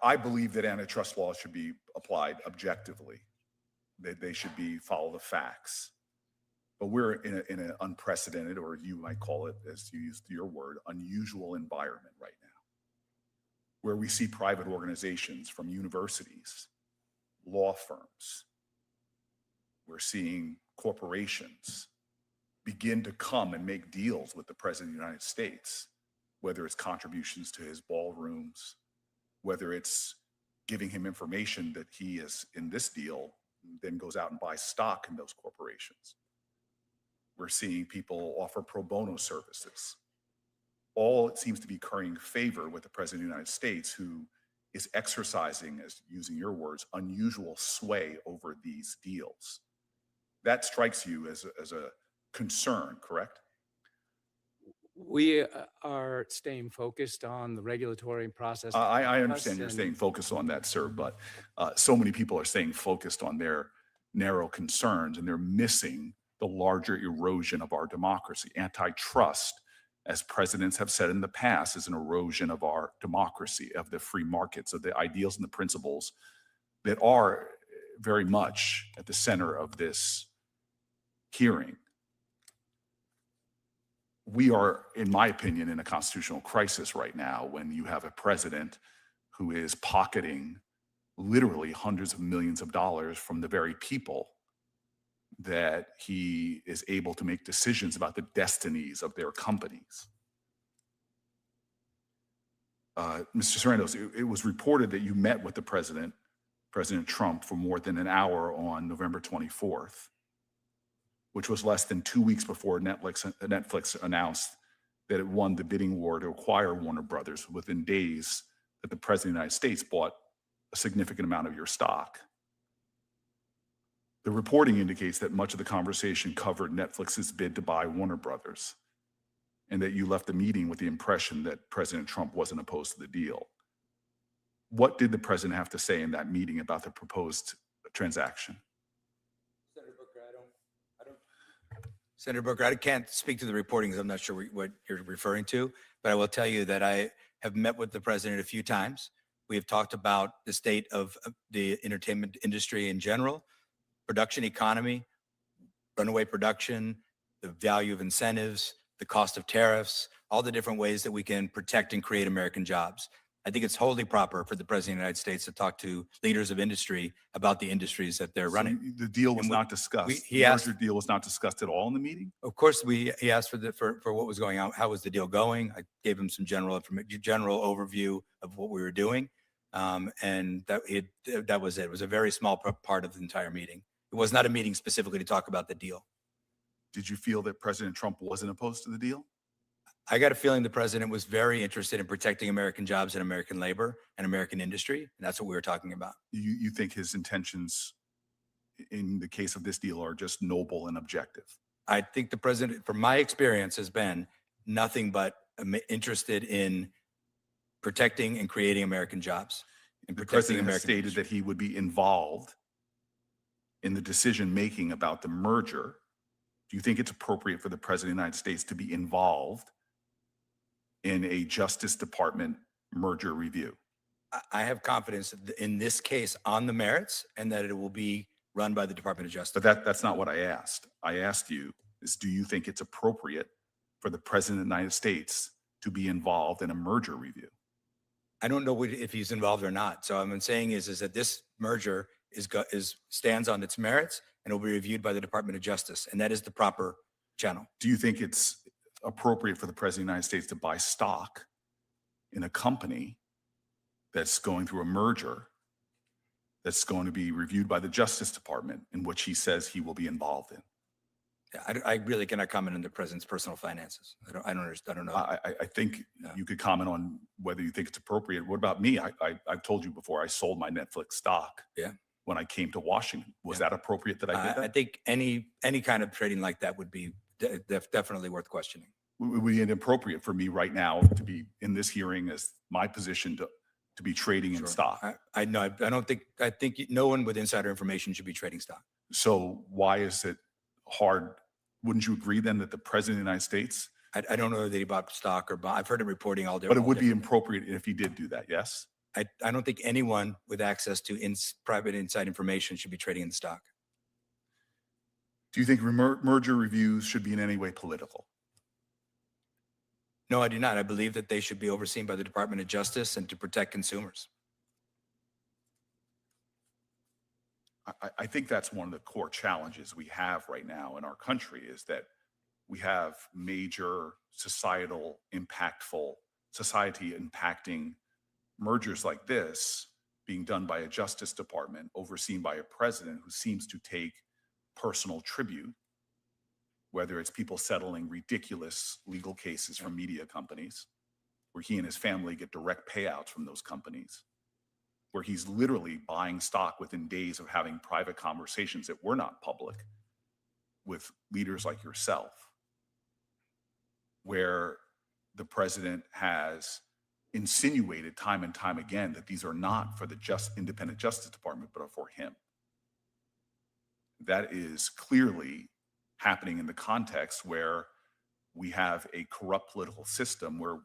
I believe that antitrust laws should be applied objectively. They should follow the facts. But we're in an unprecedented, or you might call it, as you used your word, unusual environment right now, where we see private organizations from universities, law firms. We're seeing corporations begin to come and make deals with the President of the United States, whether it's contributions to his ballrooms, whether it's giving him information that he is in this deal, then goes out and buys stock in those corporations. We're seeing people offer pro bono services. All it seems to be currying favor with the President of the United States, who is exercising, as using your words, unusual sway over these deals. That strikes you as a concern, correct? We are staying focused on the regulatory process. I understand you're staying focused on that, sir, but so many people are staying focused on their narrow concerns, and they're missing the larger erosion of our democracy. Antitrust, as presidents have said in the past, is an erosion of our democracy, of the free markets, of the ideals and the principles that are very much at the center of this hearing. We are, in my opinion, in a constitutional crisis right now when you have a president who is pocketing literally hundreds of millions of dollars from the very people that he is able to make decisions about the destinies of their companies. Mr. Sarandos, it was reported that you met with the President Trump, for more than an hour on November 24th, which was less than 2 weeks before Netflix announced that it won the bidding war to acquire Warner Brothers, within days that the President of the United States bought a significant amount of your stock. The reporting indicates that much of the conversation covered Netflix's bid to buy Warner Brothers, and that you left the meeting with the impression that President Trump wasn't opposed to the deal. What did the president have to say in that meeting about the proposed transaction? Senator Booker, I can't speak to the reporting because I'm not sure what you're referring to, but I will tell you that I have met with the president a few times. We have talked about the state of the entertainment industry in general, production economy, runaway production, the value of incentives, the cost of tariffs, all the different ways that we can protect and create American jobs. I think it's wholly proper for the president of the United States to talk to leaders of industry about the industries that they're running. The deal was And we- not discussed. he The asked- merger deal was not discussed at all in the meeting? Of course, he asked for what was going on. How was the deal going? I gave him some general overview of what we were doing. And that was it. It was a very small part of the entire meeting. It was not a meeting specifically to talk about the deal. Did you feel that President Trump wasn't opposed to the deal? I got a feeling the president was very interested in protecting American jobs and American labor and American industry. And that's what we were talking about. You think his intentions in the case of this deal are just noble and objective? I think the president, from my experience, has been nothing but interested in protecting and creating American jobs and The protecting president has American stated industry. that he would be involved in the decision-making about the merger. Do you think it's appropriate for the president of the United States to be involved in a Justice Department merger review? I have confidence in this case on the merits and that it will be run by the Department of Justice. But that's not what I asked. I asked you is, do you think it's appropriate for the president of the United States to be involved in a merger review? I don't know if he's involved or not. So what I'm saying is that this merger stands on its merits and will be reviewed by the Department of Justice, and that is the proper channel. Do you think it's appropriate for the president of the United States to buy stock in a company that's going through a merger that's going to be reviewed by the Justice Department, in which he says he will be involved in? I really cannot comment on the president's personal finances. I don't know. I think you could comment on whether you think it's appropriate. What about me? I've told you before, I sold my Netflix stock when I came to Washington. Was that appropriate that I did that? I think any kind of trading like that would be definitely worth questioning. Would be inappropriate for me right now to be in this hearing as my position to be trading in stock. I think no one with insider information should be trading stock. So why is it hard? Wouldn't you agree then that the president of the United States? I don't know that he bought stock or bought. I've heard him reporting all day. But it would be appropriate if he did do that, yes? I don't think anyone with access to private inside information should be trading in the stock. Do you think merger reviews should be in any way political? No, I do not. I believe that they should be overseen by the Department of Justice and to protect consumers. I think that's one of the core challenges we have right now in our country, is that we have major society impacting mergers like this being done by a Justice Department, overseen by a president who seems to take personal tribute, whether it's people settling ridiculous legal cases from media companies, where he and his family get direct payouts from those companies, where he's literally buying stock within days of having private conversations that were not public with leaders like yourself, where the president has insinuated time and time again that these are not for the independent Justice Department, but are for him. That is clearly happening in the context where we have a corrupt political system where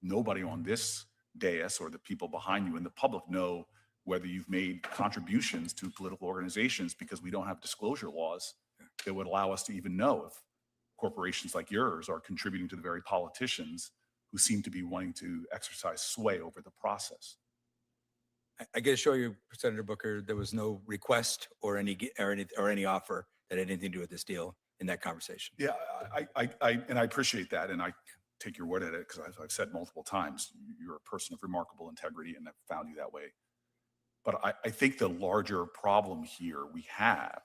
nobody on this dais or the people behind you in the public know whether you've made contributions to political organizations, because we don't have disclosure laws that would allow us to even know if corporations like yours are contributing to the very politicians who seem to be wanting to exercise sway over the process. I got to show you, Senator Booker, there was no request or any offer that had anything to do with this deal in that conversation. Yeah, I appreciate that, and I take your word at it, because I've said multiple times, you're a person of remarkable integrity, and I've found you that way. But I think the larger problem here we have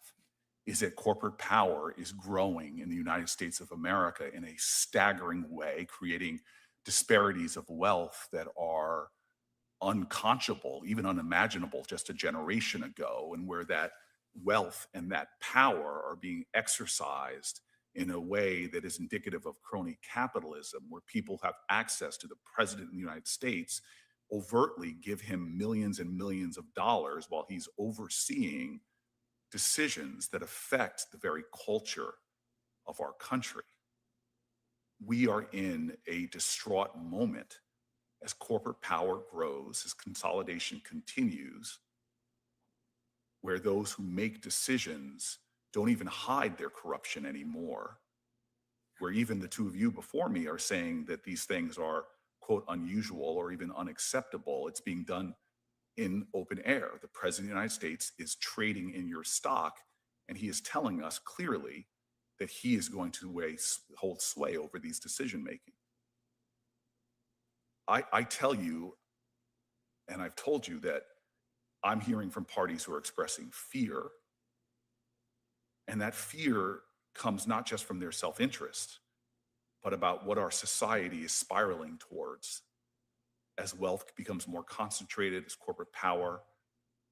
is that corporate power is growing in the United States of America in a staggering way, creating disparities of wealth that are unconscionable, even unimaginable just a generation ago, and where that wealth and that power are being exercised in a way that is indicative of crony capitalism, where people have access to the president of the United States, overtly give him millions and millions of dollars while he's overseeing decisions that affect the very culture of our country. We are in a distraught moment as corporate power grows, as consolidation continues, where those who make decisions don't even hide their corruption anymore, where even the two of you before me are saying that these things are, quote, unusual or even unacceptable. It's being done in open air. The president of the United States is trading in your stock, and he is telling us clearly that he is going to hold sway over these decision-making. I tell you, and I've told you, that I'm hearing from parties who are expressing fear, and that fear comes not just from their self-interest, but about what our society is spiraling towards as wealth becomes more concentrated, as corporate power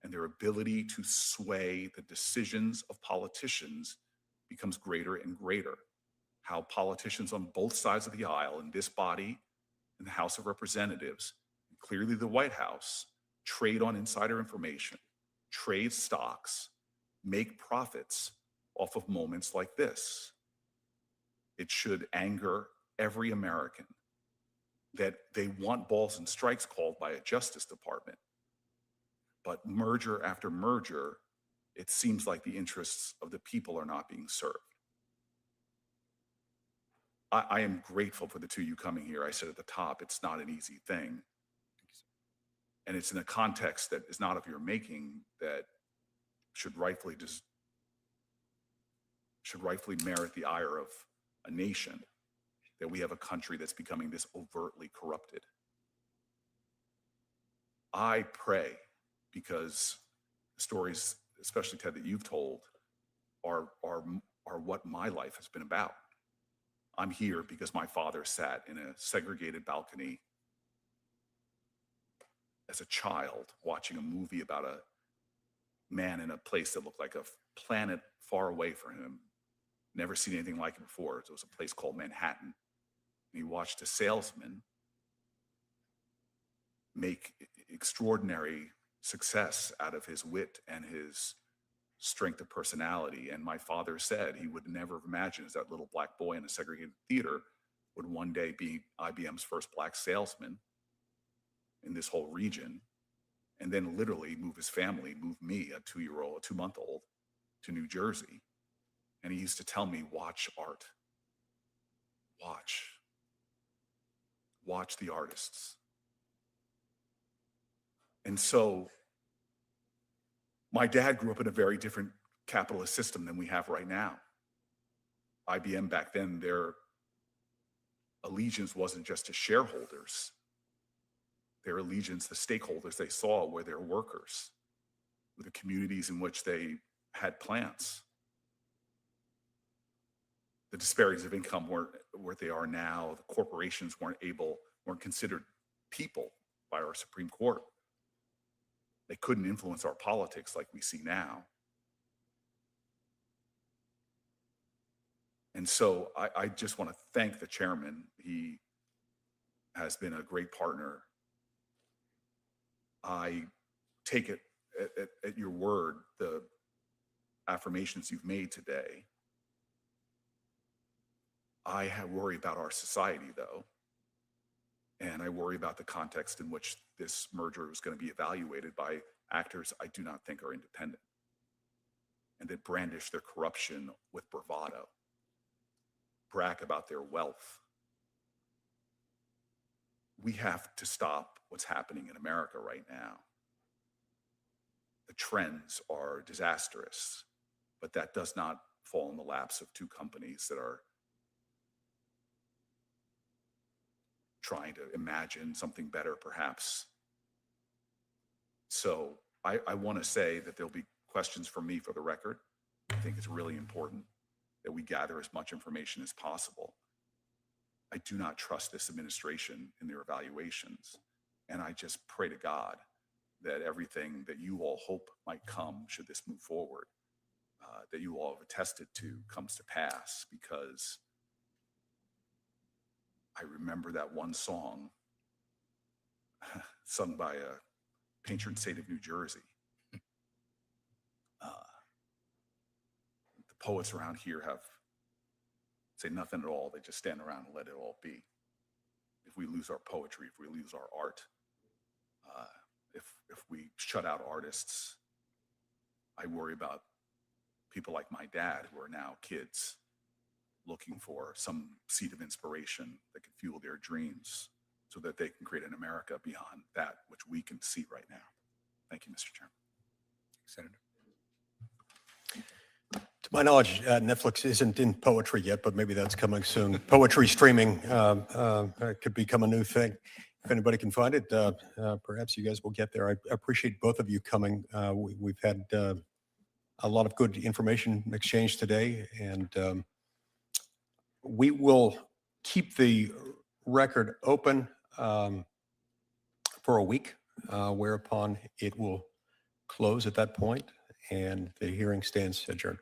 and their ability to sway the decisions of politicians becomes greater and greater. How politicians on both sides of the aisle, in this body, in the House of Representatives, and clearly the White House, trade on insider information, trade stocks, make profits off of moments like this. It should anger every American that they want balls and strikes called by a Justice Department. But merger after merger, it seems like the interests of the people are not being served. I am grateful for the two of you coming here. I said at the top, it's not an easy thing. And it's in a context that is not of your making that should rightfully merit the ire of a nation, that we have a country that's becoming this overtly corrupted. I pray, because the stories, especially Ted, that you've told are what my life has been about. I'm here because my father sat in a segregated balcony as a child watching a movie about a man in a place that looked like a planet far away from him. Never seen anything like it before. It was a place called Manhattan. And he watched a salesman make extraordinary success out of his wit and his strength of personality. And my father said he would never have imagined that little black boy in a segregated theater would one day be IBM's first black salesman in this whole region, and then literally move his family, move me, a 2-month-old, to New Jersey. And he used to tell me, watch art. Watch the artists. And so my dad grew up in a very different capitalist system than we have right now. IBM back then, their allegiance wasn't just to shareholders. Their allegiance, the stakeholders they saw were their workers, were the communities in which they had plants. The disparities of income weren't where they are now. The corporations weren't considered people by our Supreme Court. They couldn't influence our politics like we see now. And so I just want to thank the chairman. He has been a great partner. I take it at your word, the affirmations you've made today. I worry about our society, though, and I worry about the context in which this merger is going to be evaluated by actors I do not think are independent and that brandish their corruption with bravado, brag about their wealth. We have to stop what's happening in America right now. The trends are disastrous, but that does not fall in the laps of two companies that are trying to imagine something better, perhaps. So I want to say that there'll be questions from me for the record. I think it's really important that we gather as much information as possible. I do not trust this administration in their evaluations. And I just pray to God that everything that you all hope might come should this move forward that you all have attested to comes to pass, because I remember that one song sung by a patron saint of New Jersey. The poets around here say nothing at all. They just stand around and let it all be. If we lose our poetry, if we lose our art, if we shut out artists, I worry about people like my dad, who are now kids looking for some seed of inspiration that can fuel their dreams so that they can create an America beyond that which we can see right now. Thank you, Mr. Chairman. Senator. To my knowledge, Netflix isn't in poetry yet, but maybe that's coming soon. Poetry streaming could become a new thing. If anybody can find it, perhaps you guys will get there. I appreciate both of you coming. We've had a lot of good information exchanged today, and we will keep the record open for a week, whereupon it will close at that point, and the hearing stands adjourned.